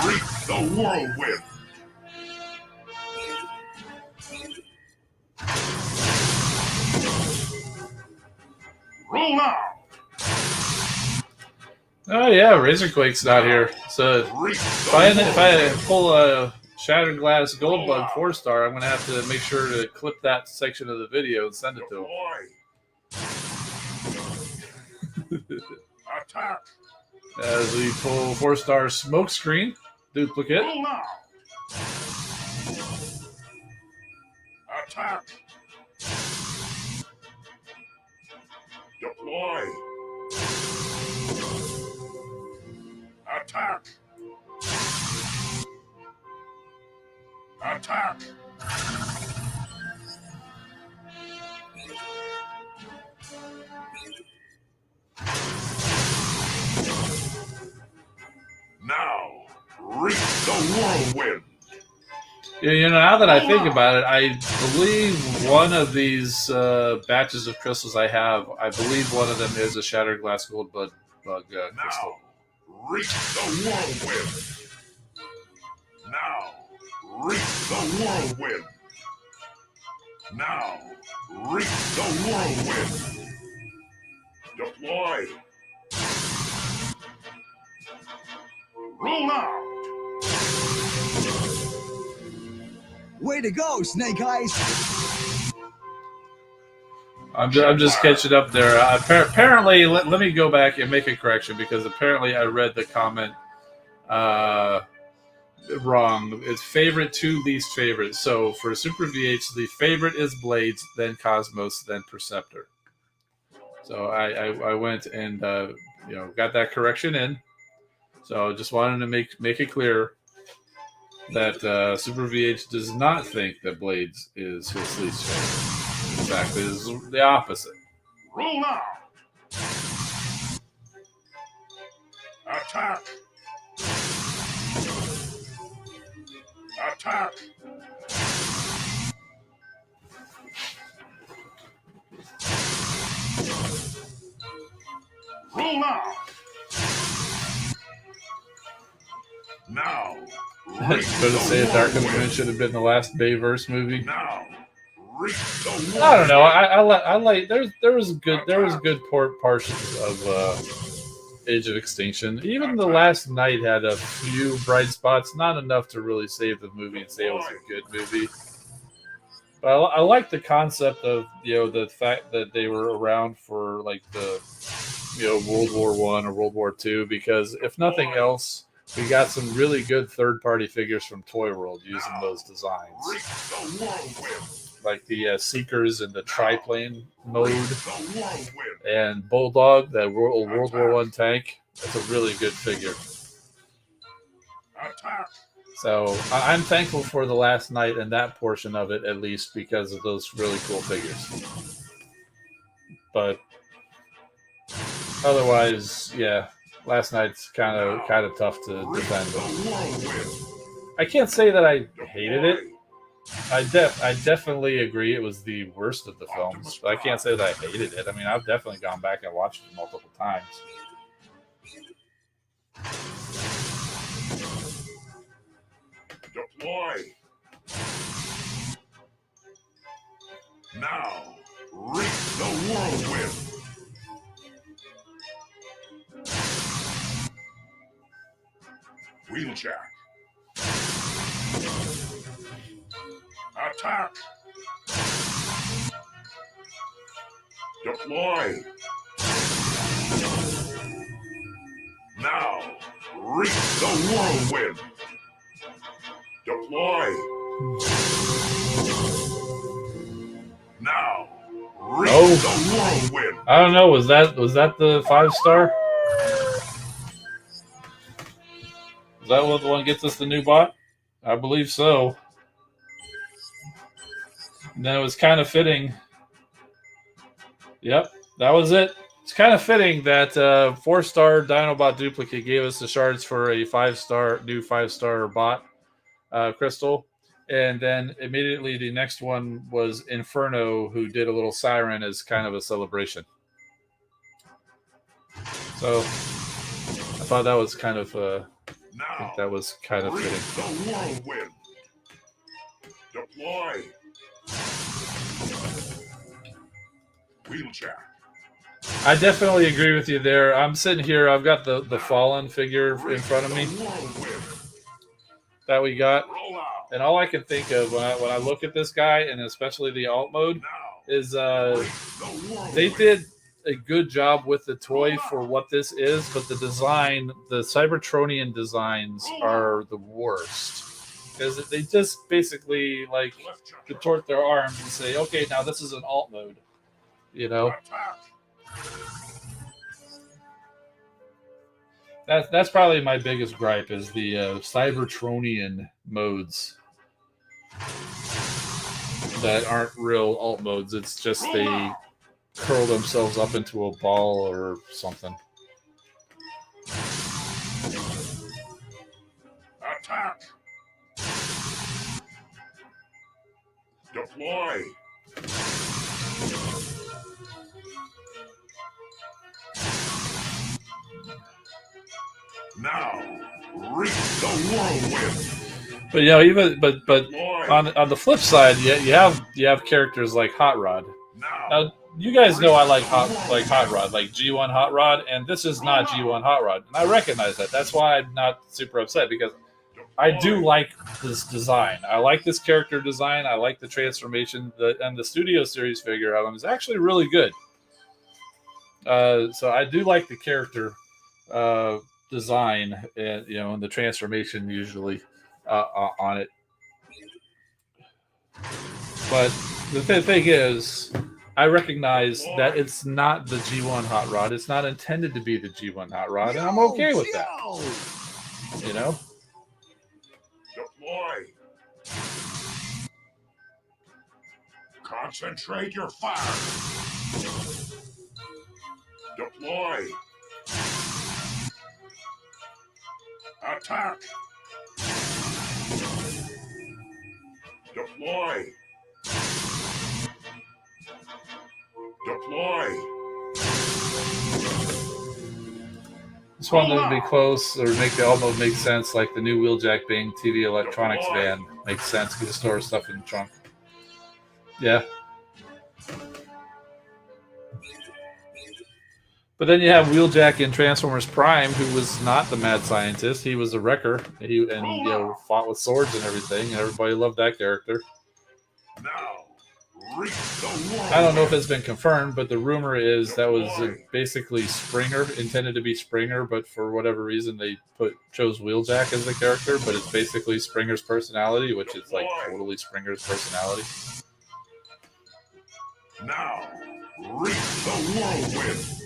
Reach the whirlwind. Roll now. Oh yeah, Razorquake's not here. So if I pull a Shattered Glass Gold Bug 4-star, I'm gonna have to make sure to clip that section of the video and send it to him. Attack. As we pull 4-star Smokescreen duplicate. Roll now. Attack. Deploy. Attack. Attack. Now, reach the whirlwind. You know, now that I think about it, I believe one of these batches of crystals I have, I believe one of them is a Shattered Glass Gold Bug crystal. Now, reach the whirlwind. Now, reach the whirlwind. Now, reach the whirlwind. Deploy. Roll now. Way to go, Snake Eyes! I'm just catching up there. Apparently, let me go back and make a correction because apparently I read the comment wrong. It's favorite to least favorite. So for Super VH, the favorite is Blades, then Cosmos, then Perceptor. So I went and got that correction in. So just wanted to make it clear that Super VH does not think that Blades is his least favorite. In fact, it is the opposite. Roll now. Attack. Attack. Roll now. Now. Going to say a Dark of the Moon should have been the last Bayverse movie. Now. I don't know. I like there was good portions of Age of Extinction. Even The Last Night had a few bright spots, not enough to really save the movie and say it was a good movie. But I like the concept of the fact that they were around for like the World War I or World War II, because if nothing else, we got some really good third-party figures from Toy World using those designs, like the Seekers in the triplane mode, and Bulldog, that World War I tank. That's a really good figure. So I'm thankful for The Last Night and that portion of it, at least, because of those really cool figures. But otherwise, yeah, Last Night's kind of tough to defend. I can't say that I hated it. I definitely agree it was the worst of the films, but I can't say that I hated it. I mean, I've definitely gone back and watched it multiple times. Deploy. Now, reach the whirlwind. Wheeljack. Attack. Deploy. Now, reach the whirlwind. Deploy. Now, reach the whirlwind. I don't know. Was that the 5-star? Is that what the one gets us the new bot? I believe so. And then it was kind of fitting. Yep, that was it. It's kind of fitting that 4-star Dinobot duplicate gave us the shards for a 5-star new 5-star bot crystal, and then immediately the next one was Inferno, who did a little siren as kind of a celebration. So I thought that was kind of I think that was kind of reach fitting. the whirlwind. Deploy. Wheeljack. I definitely agree with you there. I'm sitting here. I've got the Fallen figure in front of me that we got, Roll out. and all I can think of when I look at this guy, and especially the alt mode, Now. is Reach the whirlwind. they did a good job with the toy for what this is, but the design, the Cybertronian designs, are the worst because they just basically like contort their arms and say, "Okay, now this is an alt mode," you know. Attack. That's probably my biggest gripe is the Cybertronian modes that aren't real alt modes. It's just they curl themselves up into a ball or something. Attack. Deploy. Now, reach the whirlwind. But even but Deploy. on the flip side, you have characters like Hot Rod. Now you guys know I like Hot Rod, like G1 Hot Rod, and this is not G1 Hot Rod, and I recognize that. That's why I'm not super upset because I do like this design. I like this character design. I like the transformation, and the Studio Series figure of him is actually really good. So I do like the character design, and and the transformation usually on it. But the thing is, I recognize that it's not the G1 Hot Rod. It's not intended to be the G1 Hot Rod, and I'm okay with that. You know. Deploy. Concentrate your fire. Deploy. Attack. Deploy. Deploy. Just wanted to be close or make the alt mode make sense, like the new Wheeljack Bing TV electronics van makes sense because it stores stuff in the trunk. Yeah. But then you have Wheeljack in Transformers Prime, who was not the mad scientist. He was a wrecker. He fought with swords and everything, and everybody loved that character. Now, reach the whirlwind. I don't know if it's been confirmed, but the rumor is that was basically Springer, intended to be Springer, but for whatever reason they chose Wheeljack as the character, but it's basically Springer's personality, which is like totally Springer's personality. Now, reach the whirlwind.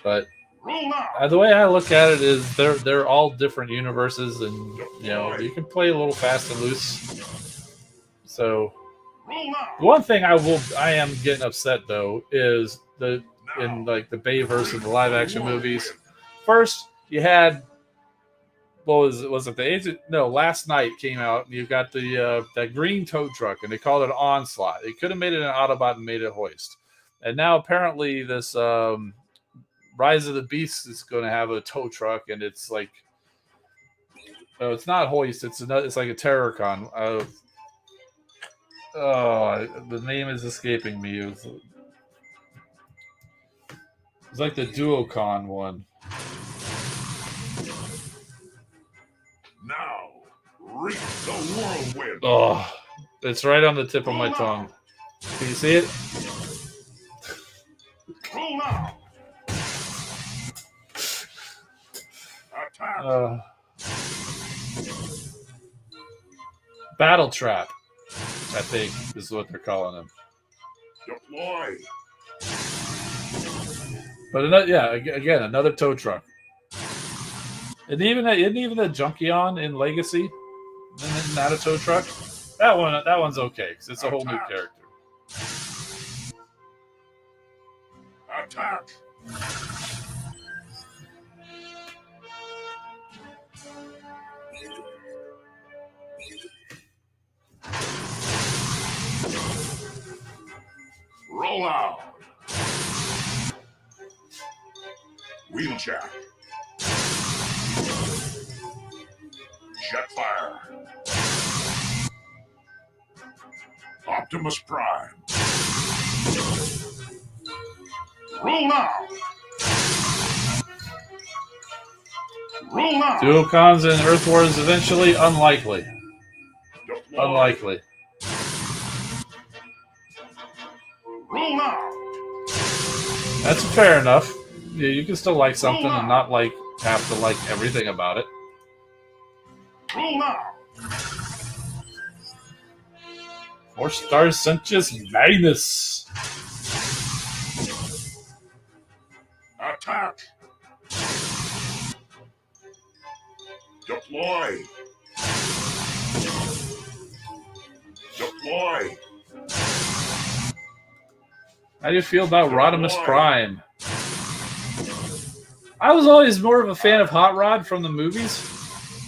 But Roll out. the way I look at it is they're all different universes, and you can play a little fast and loose. So Roll out. the one thing I am getting upset though is in like the Bayverse of the live action movies. First, you had was it the agent? No, Last Night came out, and you got the that green tow truck, and they called it Onslaught. They could have made it an Autobot and made it Hoist, and now apparently this Rise of the Beast is going to have a tow truck, and it's like, oh, it's not Hoist. It's like a Terrorcon. The name is escaping me. It's like the Duocon one. Now, reach the whirlwind. Oh, it's right on the tip of my tongue. Can you see it? Roll out. Attack. Battle Trap, I think, is what they're calling him. Deploy. But again, another tow truck. And isn't even the Junkion in Legacy? Isn't that a tow truck? That one's okay because it's a whole new character. Attack. Roll out. Wheeljack. Jetfire. Optimus Prime. Roll now. Roll now. Duocons and Earth Wars eventually? Unlikely. Deploy. Unlikely. Roll now. That's fair enough. Yeah, you can still like something and not like have to like everything about it. Roll now. 4 stars Senchus Magnus. Attack. Deploy. Deploy. How do you feel about Rodimus Prime? I was always more of a fan of Hot Rod from the movies.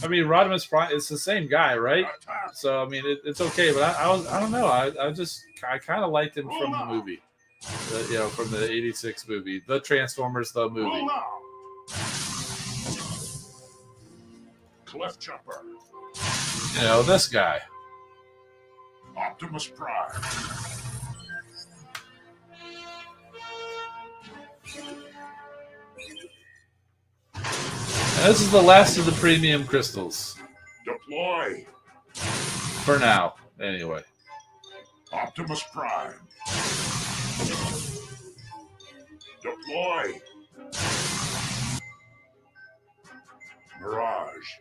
I mean, Rodimus Prime, it's the same guy, right? Attack. So, I mean, it's okay, but I don't know. I kind of liked him from the movie. From the 86 movie. The Transformers, the movie. Roll now. Cleft Chopper. This guy. Optimus Prime. And this is the last of the premium crystals. Deploy. For now, anyway. Optimus Prime. Deploy. Mirage.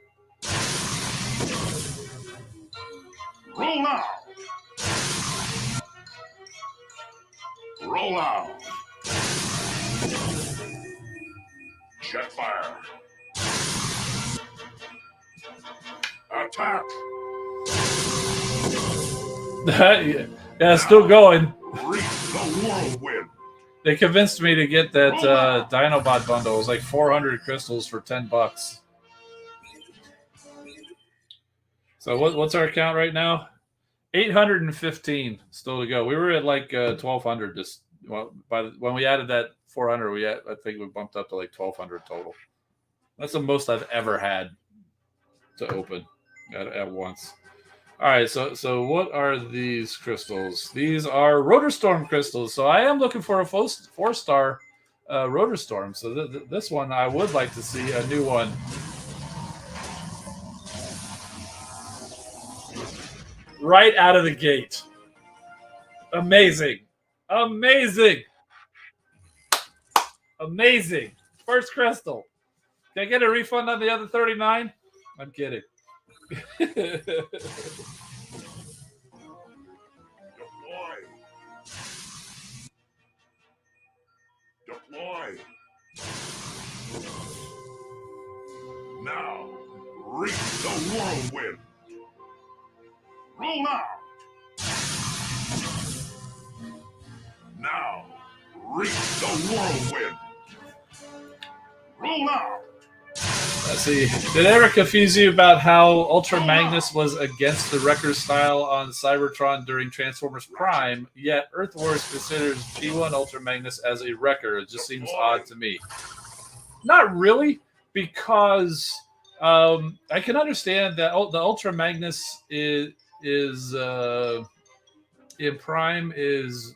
Roll now. Roll out. Jetfire. Attack. Yeah, still going. Reach the whirlwind. They convinced me to get that Dinobot bundle. It was like 400 crystals for $10. So what's our count right now? 815 still to go. We were at like 1,200. When we added that 400, I think we bumped up to like 1,200 total. That's the most I've ever had to open at once. All right, so what are these crystals? These are Rotor Storm crystals. So I am looking for a 4-star Rotor Storm. So this one, I would like to see a new one. Right out of the gate. Amazing. Amazing. Amazing. First crystal. Can I get a refund on the other 39? I'm kidding. Deploy. Deploy. Now, reach the whirlwind. Roll now. Now, reach the whirlwind. Roll now. Let's see. Did it ever confuse you about how Ultra Magnus was against the wrecker style on Cybertron during Transformers Prime, yet Earth Wars considers G1 Ultra Magnus as a wrecker? It just seems odd to me. Not really, because I can understand that the Ultra Magnus is in Prime is,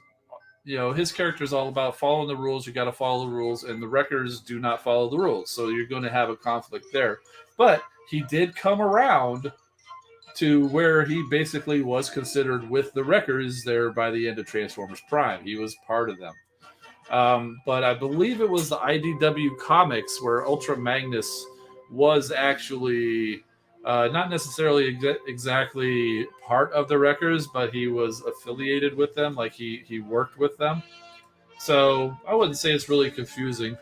his character is all about following the rules. You got to follow the rules, and the wreckers do not follow the rules. So you're going to have a conflict there. But he did come around to where he basically was considered with the wreckers there by the end of Transformers Prime. He was part of them. But I believe it was the IDW comics where Ultra Magnus was actually not necessarily exactly part of the wreckers, but he was affiliated with them, like he worked with them. So I wouldn't say it's really confusing.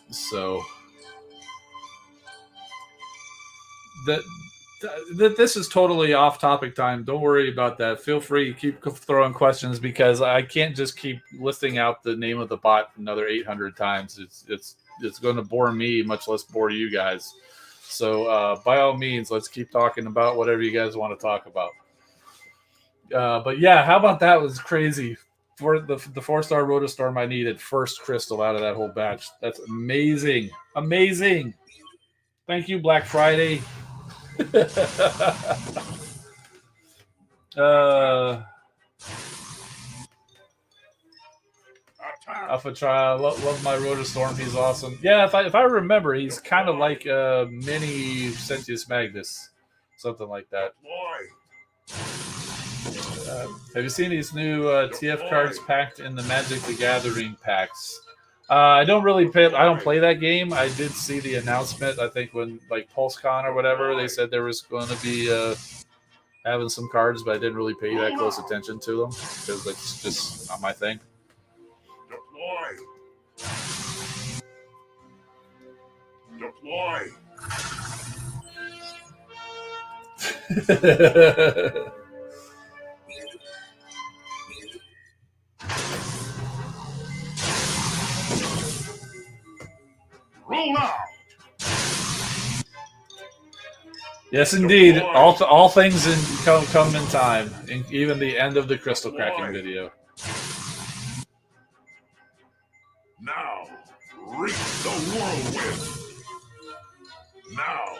So this is totally off topic time. Don't worry about that. Feel free to keep throwing questions, because I can't just keep listing out the name of the bot another 800 times. It's going to bore me, much less bore you guys. So by all means, let's keep talking about whatever you guys want to talk about. But yeah, how about that? Was crazy. For the 4-star Rotostorm, I needed first crystal out of that whole batch. That's amazing. Amazing. Thank you, Black Friday. Attack. Alpha Trial, love my Rotor Storm. He's awesome. Yeah, if I remember, he's kind of like a mini Sentius Magnus, something like that. Deploy. Have you seen these new TF cards packed in the Magic the Gathering packs? I don't play that game. I did see the announcement. I think when like PulseCon or whatever, they said there was going to be having some cards, but I didn't really pay that close attention to them because it's just not my thing. Deploy. Roll out. Yes, indeed. All things come in time, even the end of the crystal cracking video. Now, reach the whirlwind. Now,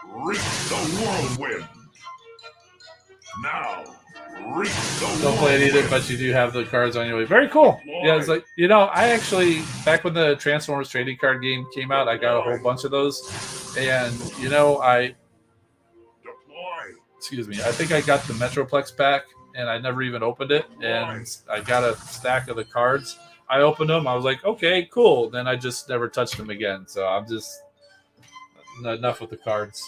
reach the whirlwind. Now, reach the whirlwind. Don't play it either, but you do have the cards on your way. Very cool. Yeah, it's like, I actually, back when the Transformers trading card game came out, I got a whole bunch of those. And, excuse me, I think I got the Metroplex pack, and I never even opened it. And I got a stack of the cards. I opened them. I was like, okay, cool. Then I just never touched them again. So I'm just enough with the cards.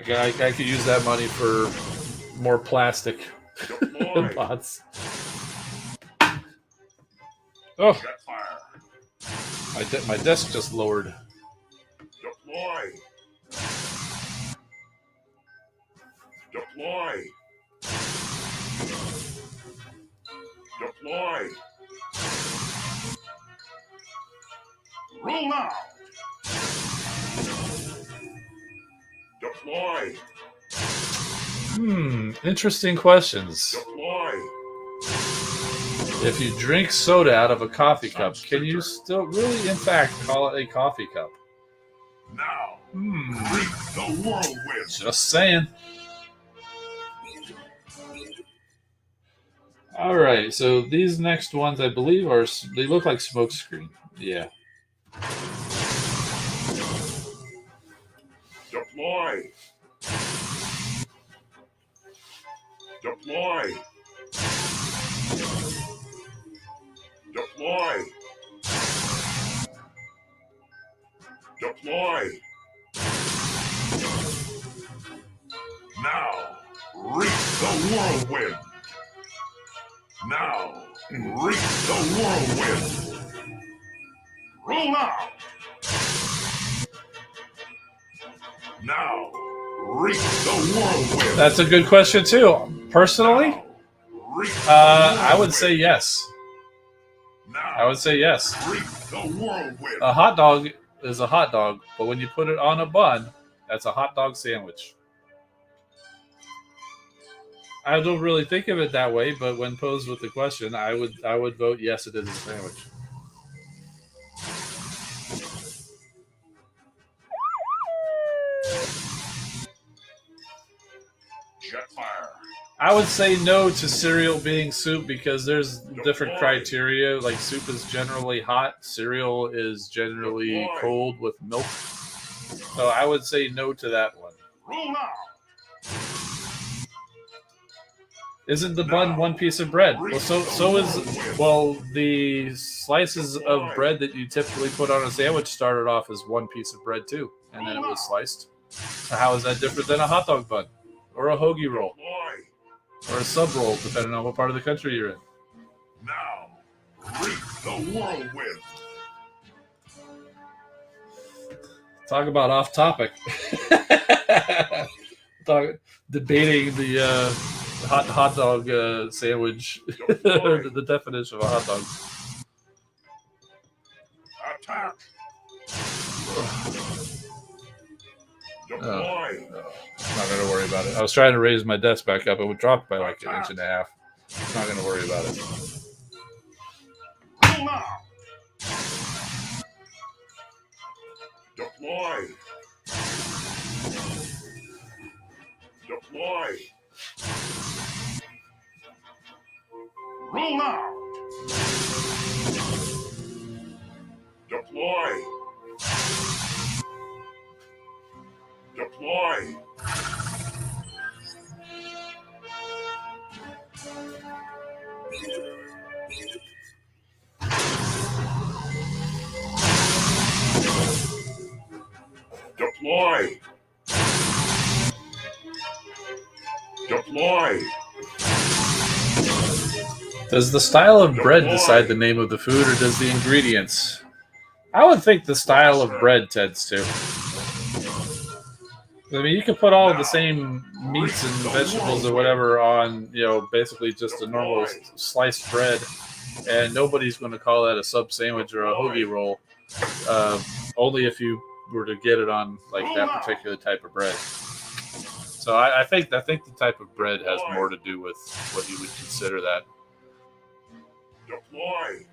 I could use that money for more plastic pots. Oh, my desk just lowered. Deploy. Deploy. Deploy. Roll out. Deploy. Interesting questions. Deploy. If you drink soda out of a coffee cup, can you still really, in fact, call it a coffee cup? Now, reach the whirlwind. Just saying. All right, so these next ones, I believe, they look like smokescreen. Yeah. Deploy. Deploy. Deploy. Deploy. Now, reach the whirlwind. Now, reach the whirlwind. Roll out. Now, reach the whirlwind. That's a good question, too. Personally, I would say yes. I would say yes. A hot dog is a hot dog, but when you put it on a bun, that's a hot dog sandwich. I don't really think of it that way, but when posed with the question, I would vote yes, it is a sandwich. Jetfire. I would say no to cereal being soup because there's different criteria. Like soup is generally hot, cereal is generally cold with milk. So I would say no to that one. Roll out. Isn't the bun one piece of bread? Well, so is the slices of bread that you typically put on a sandwich started off as one piece of bread too, and then it was sliced. So how is that different than a hot dog bun, or a hoagie roll, or a sub roll, depending on what part of the country you're in? Now, reach the whirlwind. Talk about off topic. Debating the hot dog sandwich, the definition of a hot dog. Attack. Deploy. I'm not going to worry about it. I was trying to raise my desk back up. It would drop by like an inch and a half. I'm not going to worry about it. Roll out. Deploy. Deploy. Roll out. Deploy. Deploy. Deploy. Deploy. Does the style of bread decide the name of the food, or does the ingredients? I would think the style of bread tends to. I mean, you can put all of the same meats and vegetables or whatever on, basically just a normal sliced bread, and nobody's going to call that a sub sandwich or a hoagie roll. Only if you were to get it on like that particular type of bread. So I think the type of bread has more to do with what you would consider that. Deploy.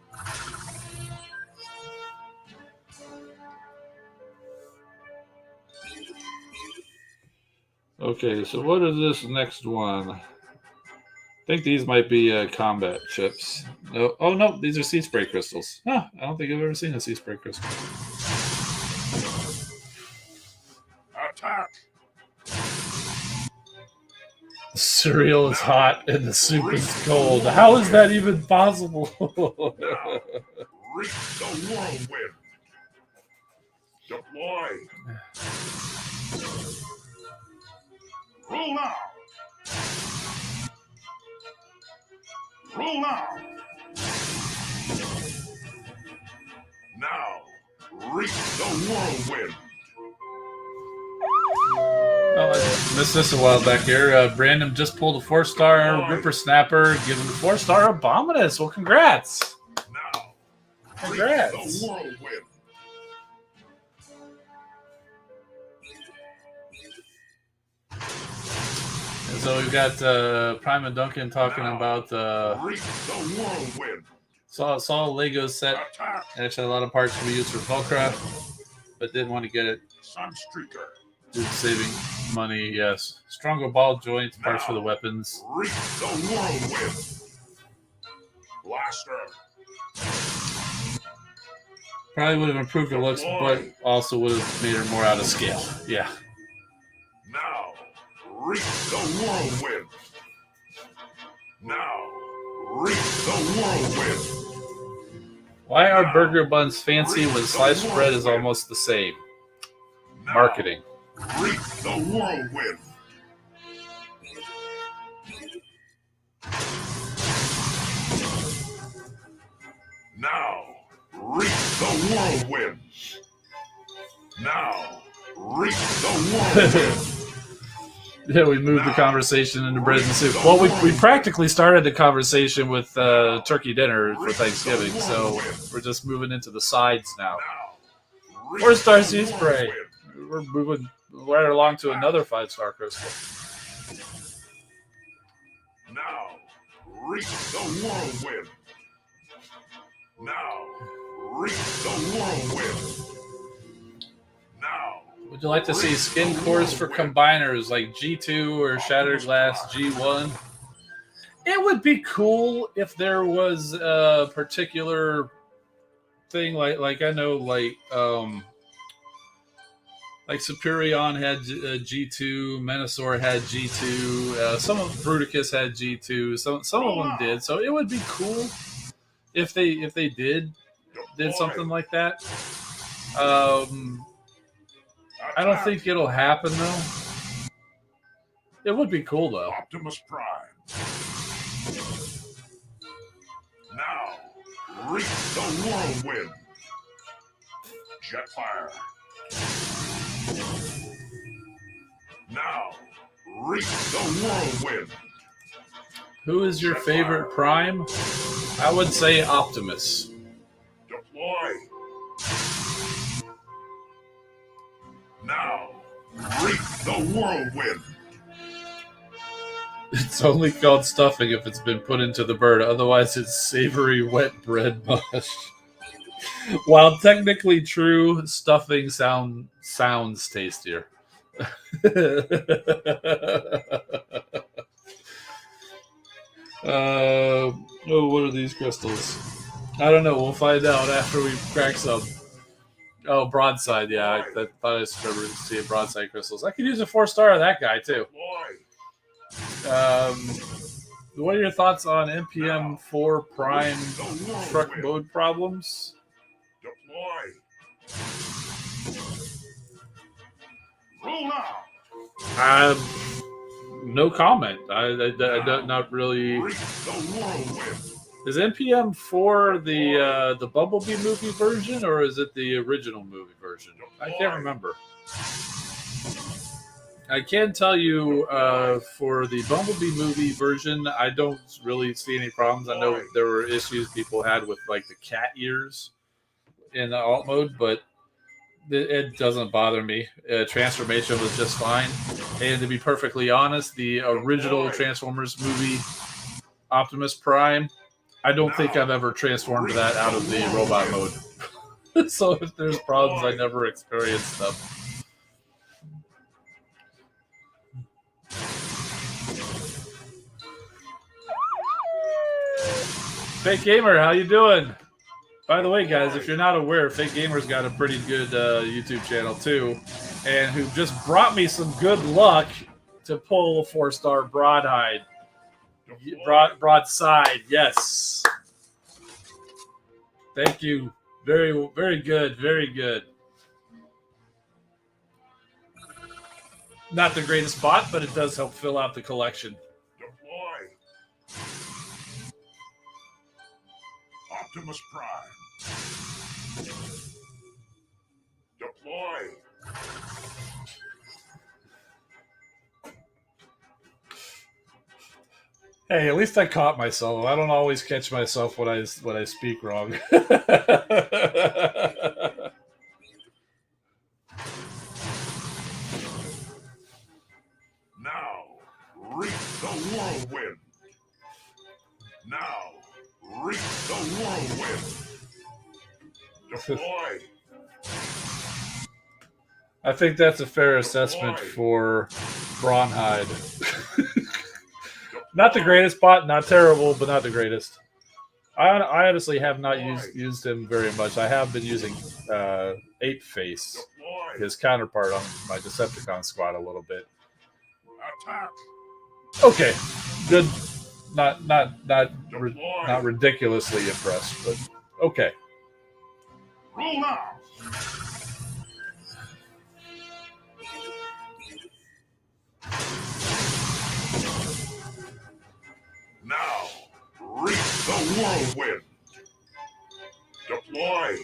Okay, so what is this next one? I think these might be combat chips. Oh no, these are sea spray crystals. Huh, I don't think I've ever seen a sea spray crystal. Attack. The cereal is hot and the soup is cold. How is that even possible? Now, reach the whirlwind. Deploy. Roll out. Roll out. Now, reach the whirlwind. Oh, I missed this a while back here. Brandon just pulled a 4-star Ripper Snapper, given the 4-star Abominus. Well, congrats. Now, Congrats. reach the whirlwind. And so we've got Prime and Duncan talking about Reach the whirlwind. saw a Lego set. Attack. Actually, a lot of parts can be used for Velcro, but didn't want to get it Sunstreaker. due to saving money. Yes, stronger ball joints, parts for the weapons. Reach the whirlwind. Blaster. Probably would have improved her looks, but also would have made her more out of scale. Yeah. Now, reach the whirlwind. Now, reach the whirlwind. Why are burger buns fancy when sliced bread is almost the same? Now, Marketing. Reach the whirlwind. Now, reach the whirlwind. Now, reach the whirlwind. Yeah, we moved the conversation into bread and soup. Well, we practically started the conversation with turkey dinner for Thanksgiving, so we're just moving into the sides now. Now, reach 4-star the sea spray. whirlwind. We're moving right along to another 5-star crystal. Now, reach the whirlwind. Now, reach the whirlwind. Now, Would you like to see skin cores for combiners like G2 or Shattered Glass G1? It would be cool if there was a particular thing like I know like Superion had G2, Menasor had G2, some of Bruticus had G2, some of them did. So it would be cool if they did something like that. I don't think it'll happen though. It would be cool though. Optimus Prime. Now, reach the whirlwind. Jetfire. Now, reach the whirlwind. Who is your favorite Prime? I would say Optimus. Deploy. Now, reach the whirlwind. It's only called stuffing if it's been put into the bird. Otherwise, it's savory wet bread mush. While technically true, stuffing sounds tastier. What are these crystals? I don't know. We'll find out after we crack some. Oh, broadside. Yeah, I thought I remember seeing broadside crystals. I could use a 4-star of that guy too. What are your thoughts on NPM 4 Prime truck mode problems? Deploy. Roll out. No comment. I don't not really. Reach the whirlwind. Is NPM 4 the Bumblebee movie version or is it the original movie version? I can't remember. I can tell you for the Bumblebee movie version, I don't really see any problems. I know there were issues people had with like the cat ears in the alt mode, but it doesn't bother me. Transformation was just fine. And to be perfectly honest, the original Transformers movie, Optimus Prime, I don't think I've ever transformed that out of the robot mode. So if there's problems, I never experienced them. Fake Gamer, how you doing? By the way, guys, if you're not aware, Fake Gamer's got a pretty good YouTube channel too, and who just brought me some good luck to pull a 4-star broadside. Yes, thank you. Very, very good. Very good. Not the greatest bot, but it does help fill out the collection. Deploy. Optimus Prime. Deploy. Hey, at least I caught myself. I don't always catch myself when I speak wrong. Now, reach the whirlwind. Now, reach the whirlwind. Deploy. I think that's a fair assessment for Braunhide. Not the greatest bot, not terrible, but not the greatest. I honestly have not used him very much. I have been using Ape Face, his counterpart on my Decepticon squad, a little bit. Attack. Okay, good. Not ridiculously impressed, but okay. Roll out. Now, reach the whirlwind. Deploy.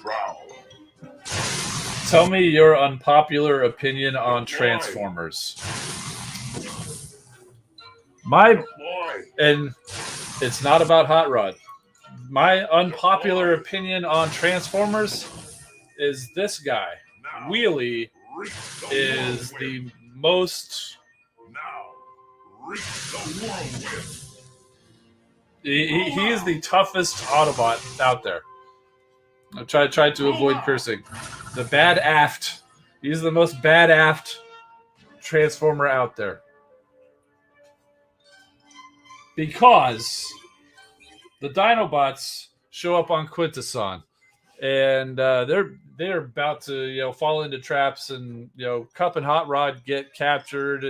Prowl. Tell me your unpopular opinion on Transformers. And it's not about Hot Rod. My unpopular opinion on Transformers is this guy. Wheelie is the most. Now, reach the whirlwind. He is the toughest Autobot out there. I tried to avoid cursing. The bad aft. He's the most bad aft Transformer out there. Because the Dinobots show up on Quintesson, and they're about to fall into traps, and Cup and Hot Rod get captured,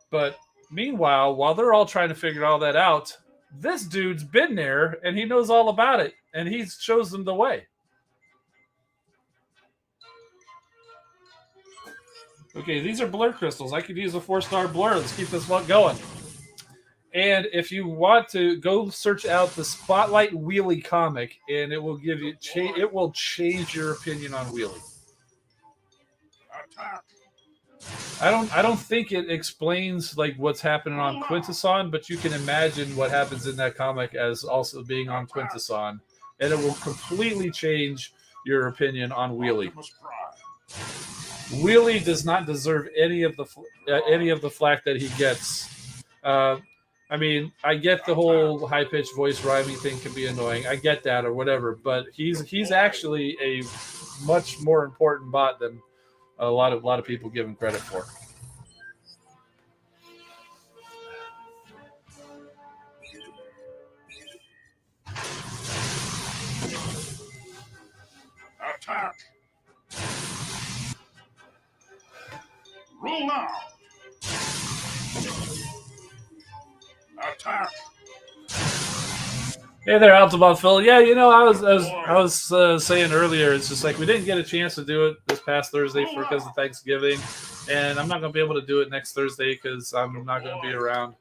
but meanwhile, while they're all trying to figure all that out, this dude's been there and he knows all about it, and he shows them the way. Okay, these are blur crystals. I could use a 4-star blur. Let's keep this one going. And if you want to go search out the Spotlight Wheelie comic, and it will give you it will change your opinion on Wheelie. Attack. I don't think it explains like what's happening on Quintesson, but you can imagine what happens in that comic as also being on Quintesson, and it will completely change your opinion on Wheelie. Wheelie does not deserve any of the flack that he gets. I mean, I get the whole high pitched voice rhyming thing can be annoying. I get that or whatever, but he's actually a much more important bot than a lot of people give him credit for. Attack. Roll now. Attack. Hey there, Altamont Phil. Yeah, you know, I was saying earlier, it's just like we didn't get a chance to do it this past Thursday because of Thanksgiving, and I'm not going to be able to do it next Thursday because I'm not going to be around.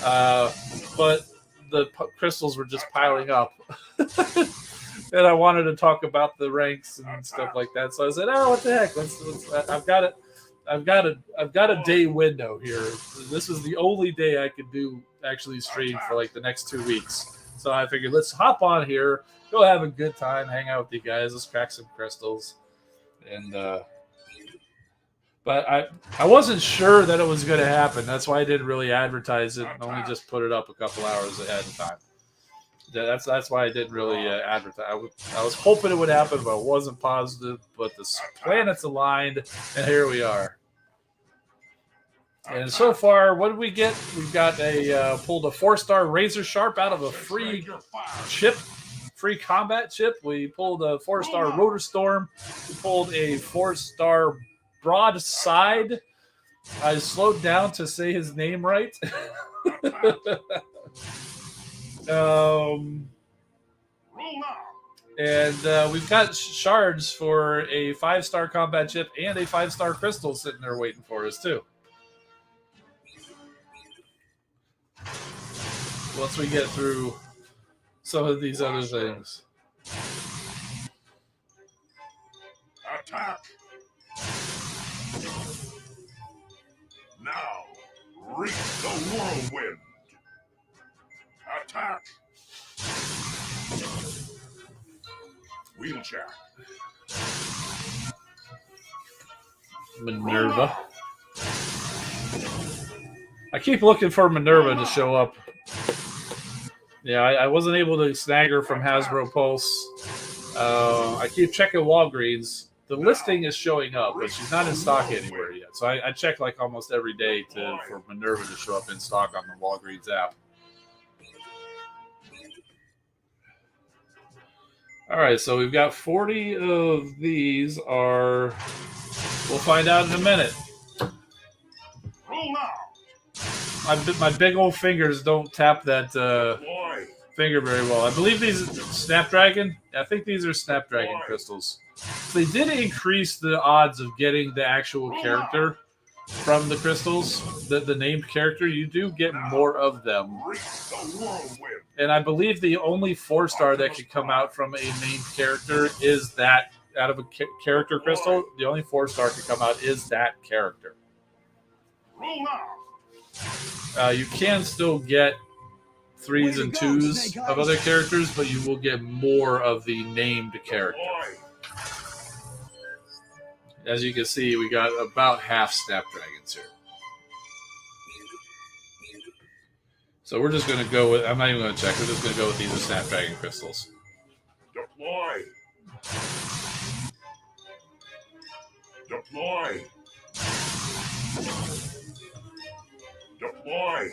But the crystals were just piling up, and I wanted to talk about the ranks and stuff like that. So I said, "Oh, what the heck? Let's I've got a day window here. This is the only day I could do actually stream for like the next 2 weeks." So I figured let's hop on here, go have a good time, hang out with you guys, let's crack some crystals. And but I wasn't sure that it was going to happen. That's why I didn't really advertise it and only just put it up a couple hours ahead of time. That's why I didn't really advertise. I was hoping it would happen, but I wasn't positive. But the planets aligned, and here we are. And so far, what did we get? We've got pulled a 4-star Razor Sharp out of a free chip, free combat chip. We pulled a 4-star Rotor Storm. We pulled a 4-star Broadside. I slowed down to say his name right. And we've got shards for a 5-star combat chip and a 5-star crystal sitting there waiting for us too. Once we get through some of these other things. Attack. Now, reach the whirlwind. Attack. Wheeljack. Minerva. I keep looking for Minerva to show up. Yeah, I wasn't able to snag her from Hasbro Pulse. I keep checking Walgreens. The listing is showing up, but she's not in stock anywhere yet. So I check like almost every day for Minerva to show up in stock on the Walgreens app. All right, so we've got 40 of these are. We'll find out in a minute. Roll now. My big old fingers don't tap that finger very well. I believe these Snapdragon. I think these are Snapdragon crystals. They did increase the odds of getting the actual character from the crystals. The named character, you do get more of them. And I believe the only 4-star that could come out from a named character is that out of a character crystal. The only 4-star could come out is that character. You can still get 3s and 2s of other characters, but you will get more of the named character. As you can see, we got about half Snapdragons here. So we're just going to go with, I'm not even going to check, we're just going to go with these are Snapdragon crystals. Deploy. Deploy. Deploy.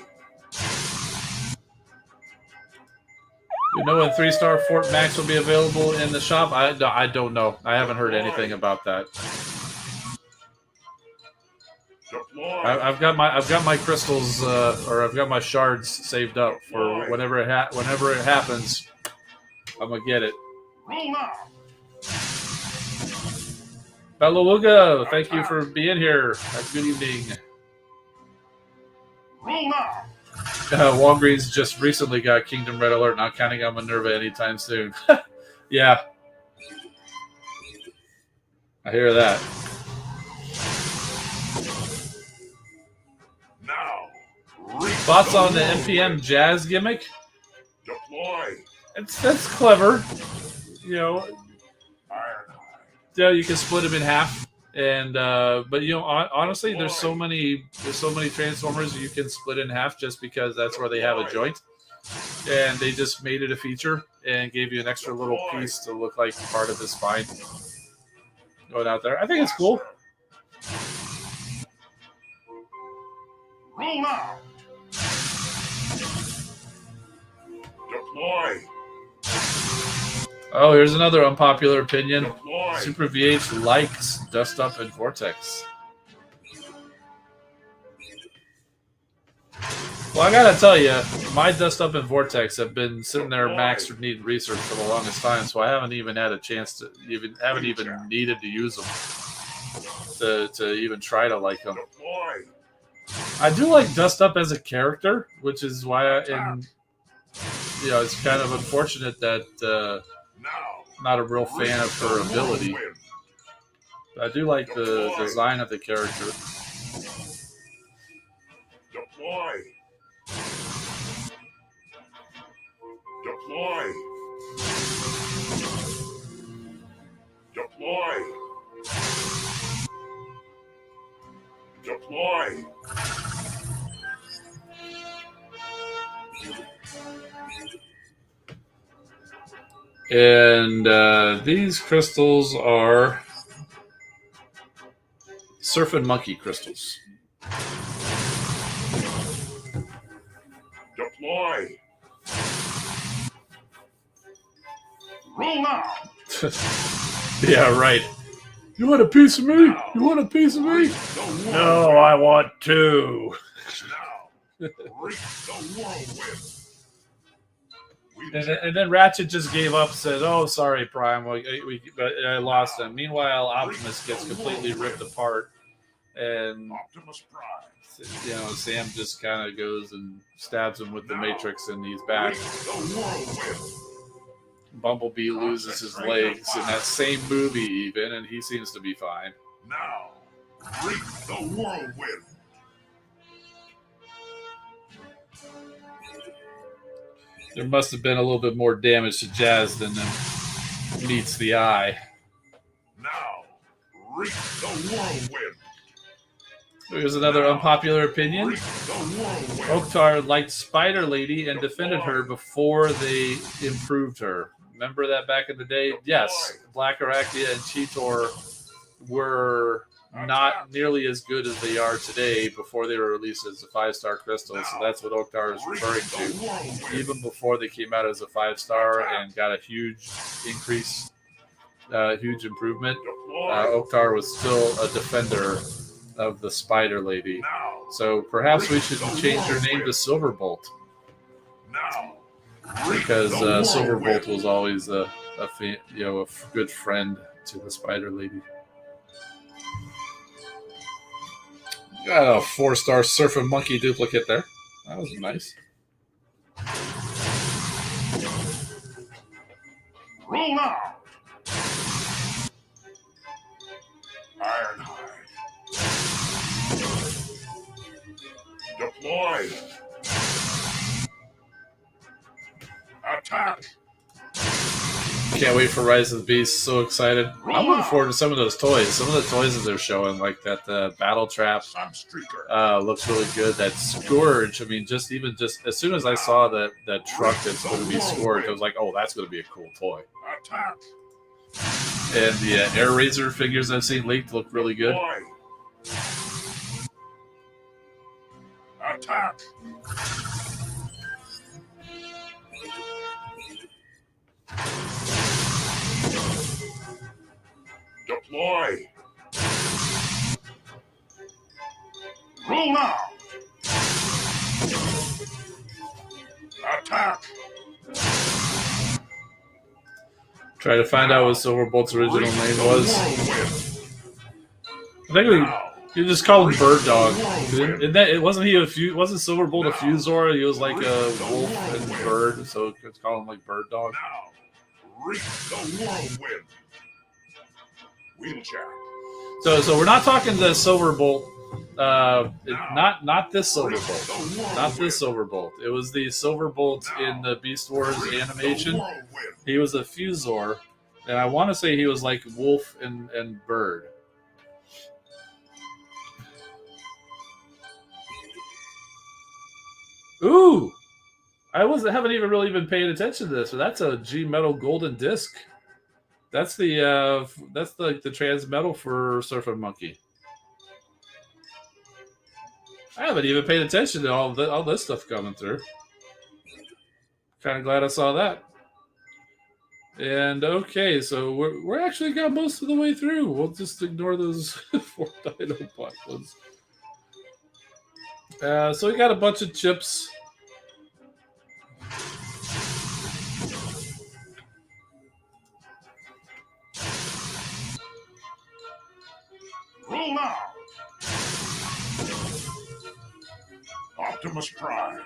You know when 3-star Fort Max will be available in the shop? I don't know. I haven't heard anything about that. I've got my crystals or I've got my shards saved up for whenever it happens. I'm gonna get it. Beluga, thank you for being here. Have a good evening. Walgreens just recently got Kingdom Red Alert, not counting on Minerva anytime soon. Yeah. I hear that. Now, Thoughts on the NPM Jazz gimmick? Deploy. That's clever. You know, yeah, you can split them in half And but honestly, there's so many Transformers you can split in half just because that's where they have a joint, and they just made it a feature and gave you an extra little piece to look like part of his spine going out there. I think it's cool. Roll out. Deploy. Oh, here's another unpopular opinion. Deploy. Super VH likes Dust Up and Vortex. Well, I gotta tell you, my Dust Up and Vortex have been sitting there max need research for the longest time, so I haven't even had a chance to haven't even needed to use them to even try to like them. Deploy. I do like Dust Up as a character, which is why it's kind of unfortunate that I'm not a real fan of her ability. I do like the design of the character. Deploy. Deploy. Deploy. Deploy. And these crystals are Surfing Monkey crystals. Deploy. Roll out. Yeah, right. You want a piece of me? You want a piece of me? No, I want two. Now, reach the whirlwind. And then Ratchet just gave up, said, "Oh, sorry, Prime, I lost him." Meanwhile, Optimus gets completely ripped apart, and Optimus Prime. Sam just kind of goes and stabs him with the Matrix, and he's back. Reach the whirlwind. Bumblebee loses his legs in that same movie, even, and he seems to be fine. Now, reach the whirlwind. There must have been a little bit more damage to Jazz than meets the eye. Now, reach the whirlwind. Here's another unpopular opinion. Reach the whirlwind. Oktar liked Spider Lady and defended her before they improved her. Remember that back in the day? Yes, Black Arachnia and Cheetor were not nearly as good as they are today before they were released as a 5-star crystal. So that's what Oktar is referring to. Even before they came out as a 5-star and got a huge increase, huge improvement, Oktar was still a defender of the Spider Lady. So perhaps we should change her name to Silverbolt. Because Silverbolt was always a good friend to the Spider Lady. Got a 4-star Surfing Monkey duplicate there. That was nice. Roll out. Ironhide. Deploy. Attack. Can't wait for Rise of the Beast. So excited. I'm looking forward to some of those toys. Some of the toys that they're showing, like that Battle Trap, looks really good. That Scourge, I mean, just as soon as I saw that truck that's going to be Scourge, I was like, oh, that's going to be a cool toy. Attack. And the Air Razor figures I've seen leaked look really good. Attack. Deploy. Roll out. Attack. Try to find out what Silverbolt's original name was. I think you just call him Bird Dog. Wasn't Silverbolt a Fusor? He was like a wolf and bird, so let's call him like Bird Dog. Now, reach the whirlwind. Wheeljack. So we're not talking the Silverbolt. Not this Silverbolt. Not this Silverbolt. It was the Silverbolt in the Beast Wars animation. He was a Fusor, and I want to say he was like wolf and bird. Ooh, haven't even really been paying attention to this. So that's a G metal golden disc. That's the trans metal for Surfing Monkey. I haven't even paid attention to all this stuff coming through. Kind of glad I saw that. And okay, so we're actually got most of the way through. We'll just ignore those 4 dino block ones. So we got a bunch of chips. Roll now. Optimus Prime.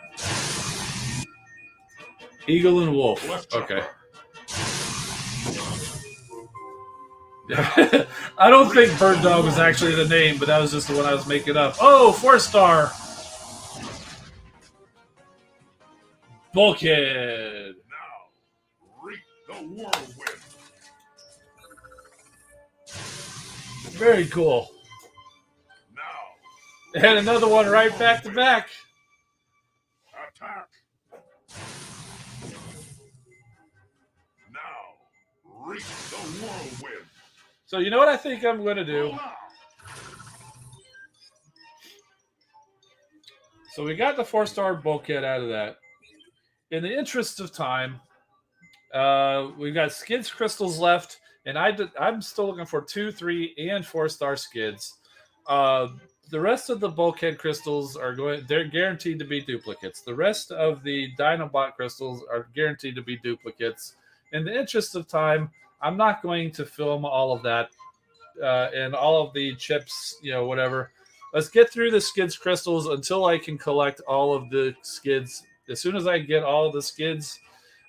Eagle and Wolf. Left Okay. trapper. I don't think Bird Dog was actually the name, but that was just the one I was making up. Oh, 4-star. Bulkhead. Now, reap the whirlwind. Very cool. Now, And another one right back to back. attack. Now, reap the whirlwind. So you know what I think I'm going to do? Roll now. So we got the 4-star bulkhead out of that. In the interest of time, we've got skids crystals left, and I'm still looking for 2, 3, and 4-star skids. The rest of the bulkhead crystals they're guaranteed to be duplicates. The rest of the Dinobot crystals are guaranteed to be duplicates. In the interest of time, I'm not going to film all of that and all of the chips, whatever. Let's get through the skids crystals until I can collect all of the skids. As soon as I get all of the skids,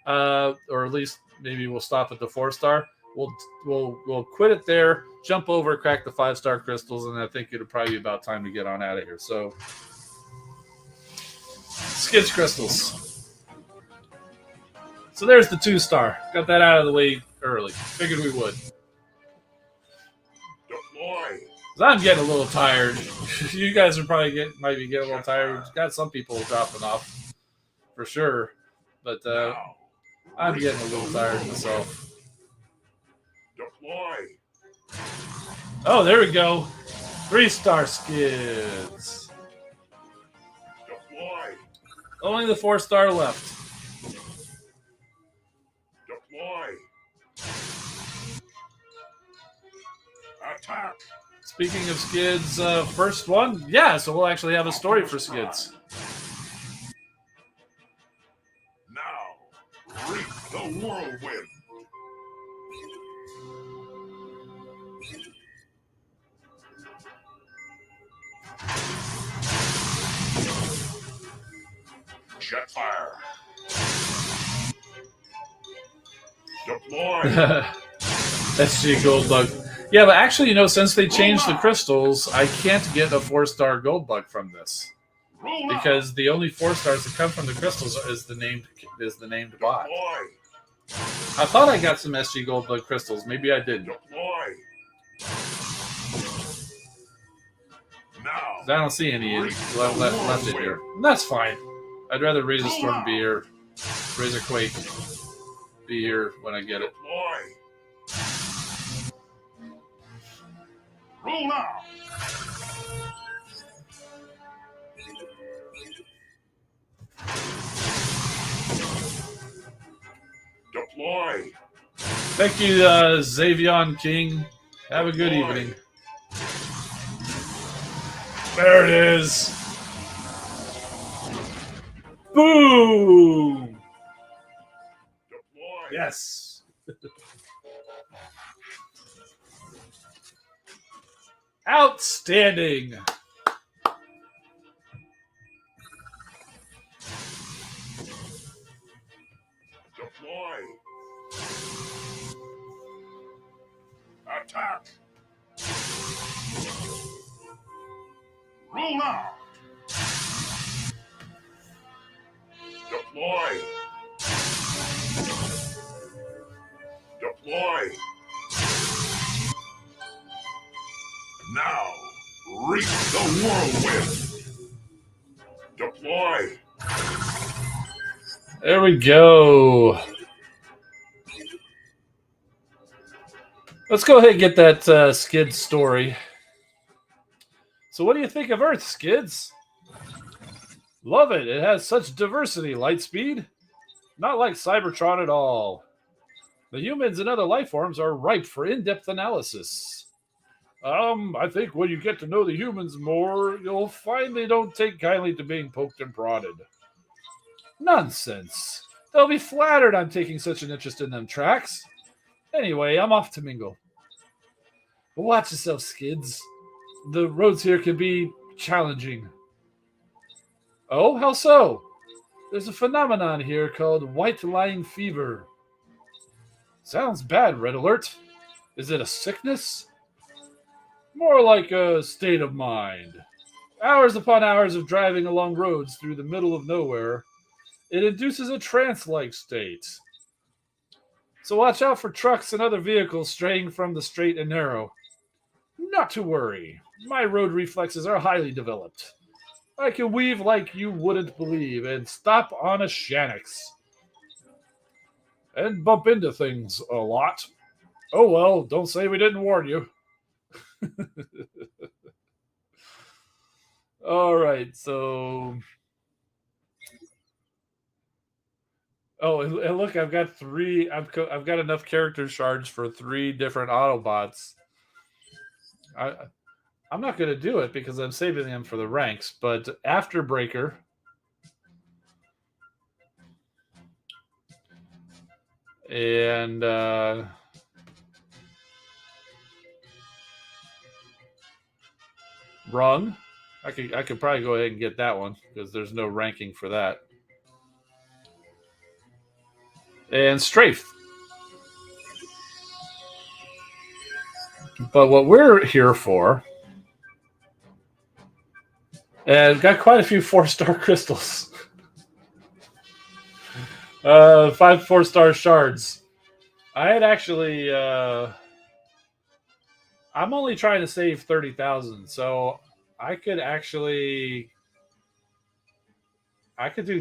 or at least maybe we'll stop at the 4-star. We'll quit it there, jump over, crack the 5-star crystals, and I think it'll probably be about time to get on out of here. So, skids crystals. So there's the 2-star. Got that out of the way early. Figured we would. Deploy. 'Cause I'm getting a little might be getting a little tired. Got some people dropping off for sure, but Now, I'm reap getting a the little tired whirlwind. myself. Deploy. Oh, there we go. 3-star skids. Deploy. Only the 4-star left. Deploy. Attack. Speaking of skids, first one, yeah. So we'll actually have a story for skids. Now, reap the whirlwind. Jetfire. Deploy. SG Goldbug. Yeah, but actually, since they changed the crystals, I can't get a 4-star Goldbug from this Roll now. because the only 4-stars that come from the crystals is the named bot. Deploy. I thought I got some SG Goldbug crystals. Maybe I didn't. Deploy. Now, I don't see any left in here. And that's fine. I'd rather Razor Storm be here. Razor Quake be here when I get it. deploy. Roll now. Deploy. Thank you, Xavion King. Have a good evening. There it is. Boom! Deploy. Yes. Outstanding. Deploy. Attack. Roll now. Deploy. Deploy. Now, reap the whirlwind. Deploy. There we go. Let's go ahead and get that Skid story. So what do you think of Earth, Skids? Love it. It has such diversity, Lightspeed. Not like Cybertron at all. The humans and other life forms are ripe for in-depth analysis. I think when you get to know the humans more, you'll find they don't take kindly to being poked and prodded. Nonsense. They'll be flattered I'm taking such an interest in them tracks. Anyway, I'm off to mingle. But watch yourself, Skids. The roads here can be challenging. Oh, how so? There's a phenomenon here called white line fever. Sounds bad, Red Alert. Is it a sickness? More like a state of mind. Hours upon hours of driving along roads through the middle of nowhere, it induces a trance-like state. So watch out for trucks and other vehicles straying from the straight and narrow. Not to worry. My road reflexes are highly developed. I can weave like you wouldn't believe and stop on a Shanix. And bump into things a lot. Oh well, don't say we didn't warn you. All right, so... Oh, and look, I've got three... I've got enough character shards for 3 different Autobots. I'm not going to do it because I'm saving them for the ranks, but Afterbreaker... And... Rung. I could probably go ahead and get that one because there's no ranking for that. And Strafe. But what we're here for, and got quite a few 4-star crystals. 5 4-star shards. I had actually I'm only trying to save 30,000, so I could do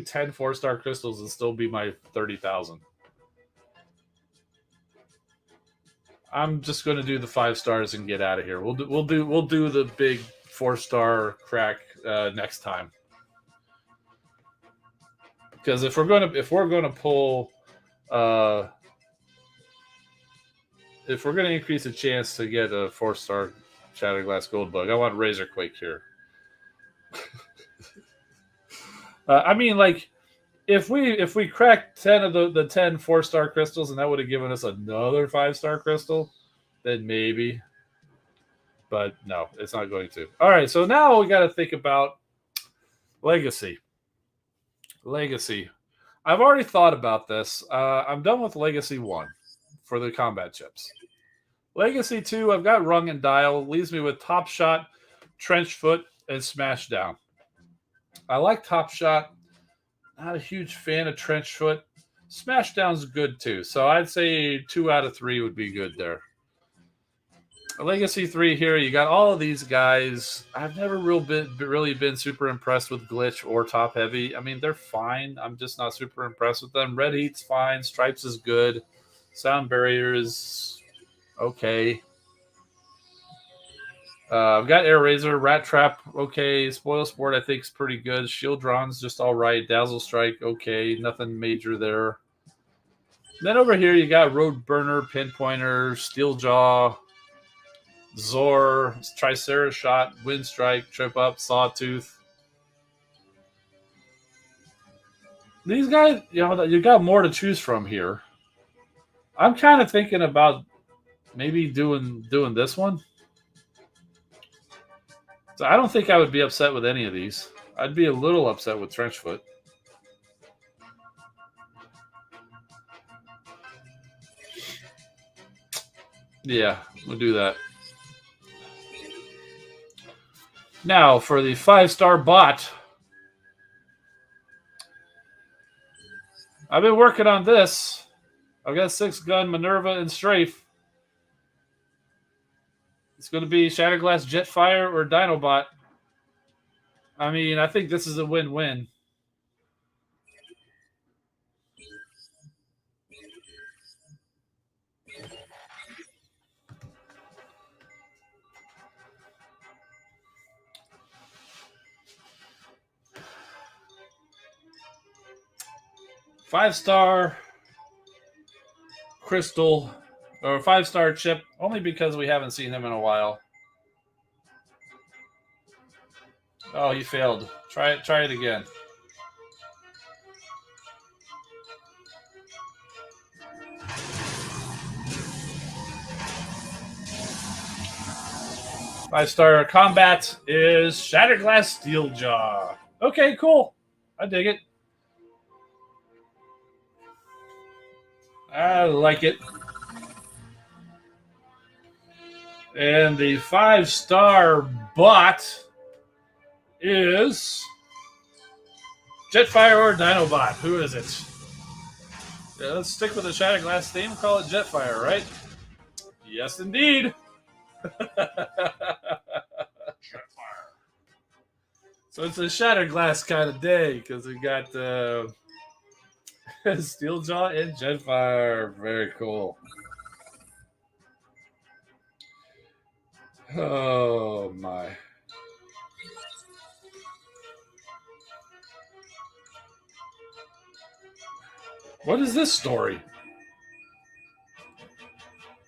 10 4-star crystals and still be my 30,000. I'm just going to do the 5 stars and get out of here. We'll do the big 4-star crack next time. Because if we're going to pull if we're going to increase the chance to get a 4-star Shattered Glass Gold Bug, I want Razorquake here. I mean, like, if we cracked 10 of the 10 4-star crystals and that would have given us another 5-star crystal, then maybe. But no, it's not going to. All right, so now we got to think about Legacy. Legacy. I've already thought about this. I'm done with Legacy 1 for the combat chips. Legacy 2, I've got Rung and Dial. Leaves me with Top Shot, Trench Foot, and Smash Down. I like Top Shot. Not a huge fan of Trench Foot. Smash Down's good too. So I'd say 2 out of 3 would be good there. Legacy 3 here, you got all of these guys. I've never really been super impressed with Glitch or Top Heavy. I mean, they're fine. I'm just not super impressed with them. Red Heat's fine. Stripes is good. Sound Barrier is okay. I've got Air Razor, Rat Trap, okay. Spoil Sport, I think, is pretty good. Shield Drawn's just all right. Dazzle Strike, okay. Nothing major there. Then over here, you got Road Burner, Pinpointer, Steel Jaw, Zor, Triceratops Shot, Wind Strike, Trip Up, Sawtooth. These guys, you got more to choose from here. I'm kind of thinking about maybe doing this one. So I don't think I would be upset with any of these. I'd be a little upset with Trenchfoot. Yeah, we'll do that. Now for the 5-star bot. I've been working on this. I've got 6-gun Minerva and Strafe. It's going to be Shatterglass, Jetfire, or Dinobot. I mean, I think this is a win-win. 5-star crystal or 5-star chip, only because we haven't seen him in a while. Oh, he failed. Try it again. Five-star combat is Shatterglass Steeljaw. Okay, cool. I dig it. I like it. And the 5-star bot is Jetfire or Dinobot. Who is it? Yeah, let's stick with the Shatterglass theme. Call it Jetfire, right? Yes, indeed. Jetfire. So it's a Shatterglass kind of day because we got Steeljaw and Jetfire. Very cool. Oh my. What is this story?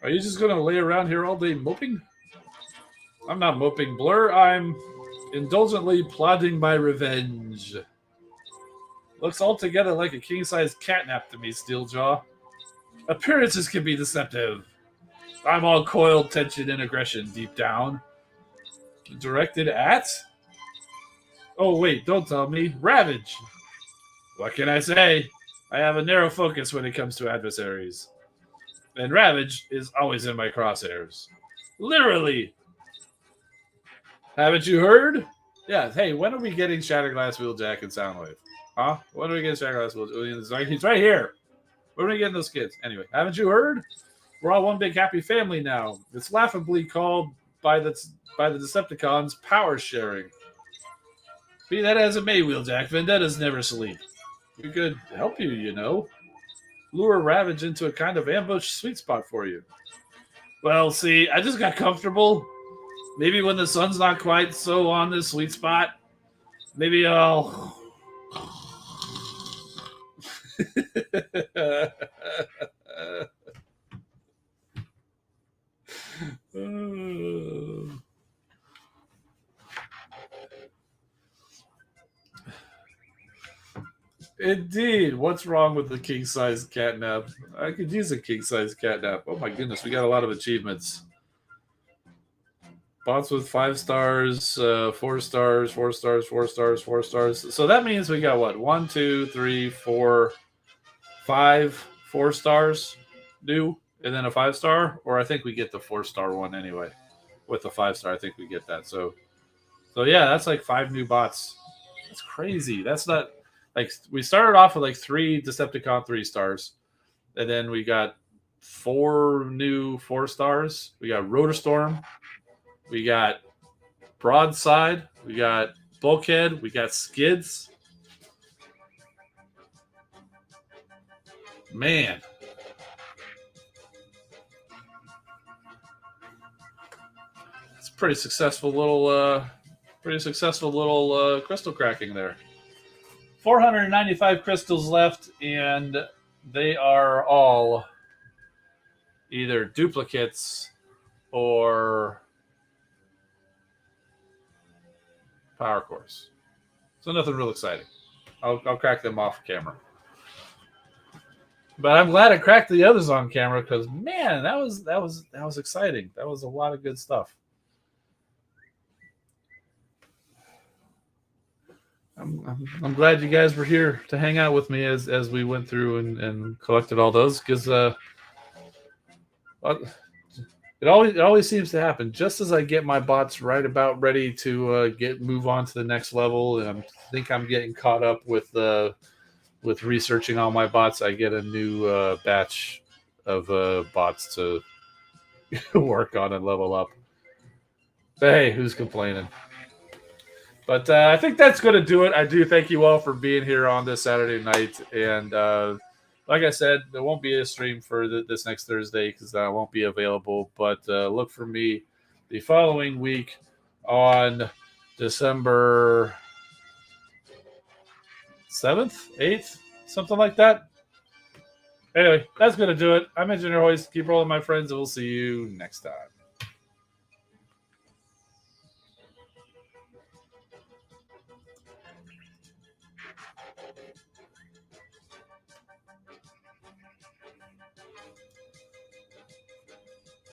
Are you just going to lay around here all day moping? I'm not moping, Blur. I'm indulgently plotting my revenge. Looks altogether like a king-sized catnap to me, Steeljaw. Appearances can be deceptive. I'm all coiled tension and aggression deep down. Directed at? Oh, wait, don't tell me. Ravage. What can I say? I have a narrow focus when it comes to adversaries. And Ravage is always in my crosshairs. Literally. Haven't you heard? Yeah, hey, when are we getting Shatterglass, Wheeljack, and Soundwave? Huh? When are we getting Shatterglass, Wheeljack? He's right here. When are we getting those kids? Anyway, haven't you heard? We're all one big happy family now. It's laughably called by the Decepticons power sharing. Be that as it may, Wheeljack, vendettas never sleep. We could help you, you know. Lure Ravage into a kind of ambush sweet spot for you. Well, see, I just got comfortable. Maybe when the sun's not quite so on this sweet spot, maybe I'll... Indeed. What's wrong with the king-sized catnap? I could use a king-sized catnap. Oh my goodness, we got a lot of achievements. Bots with 5 stars, 4 stars, 4 stars, 4 stars, 4 stars. So that means we got what? 1, 2, 3, 4, 5 4 stars new, and then a 5-star. Or I think we get the 4-star one anyway. With the 5-star, I think we get that. So yeah, that's like 5 new bots. That's crazy. That's not like we started off with like 3 Decepticon 3 stars, and then we got 4 new 4 stars. We got Rotorstorm. We got Broadside. We got Bulkhead. We got Skids. Man. It's a pretty successful little crystal cracking there. 495 crystals left, and they are all either duplicates or power cores. So nothing real exciting. I'll crack them off camera. But I'm glad I cracked the others on camera because man, that was exciting. That was a lot of good stuff. I'm glad you guys were here to hang out with me as we went through and collected all those because it always seems to happen just as I get my bots right about ready to move on to the next level, and I think I'm getting caught up with researching all my bots. I get a new batch of bots to work on and level up. But hey, who's complaining? But I think that's going to do it. I do thank you all for being here on this Saturday night. And like I said, there won't be a stream for this next Thursday because I won't be available. But look for me the following week on December 7th, 8th, something like that. Anyway, that's going to do it. I'm Engineer Hoist. Keep rolling, my friends, and we'll see you next time.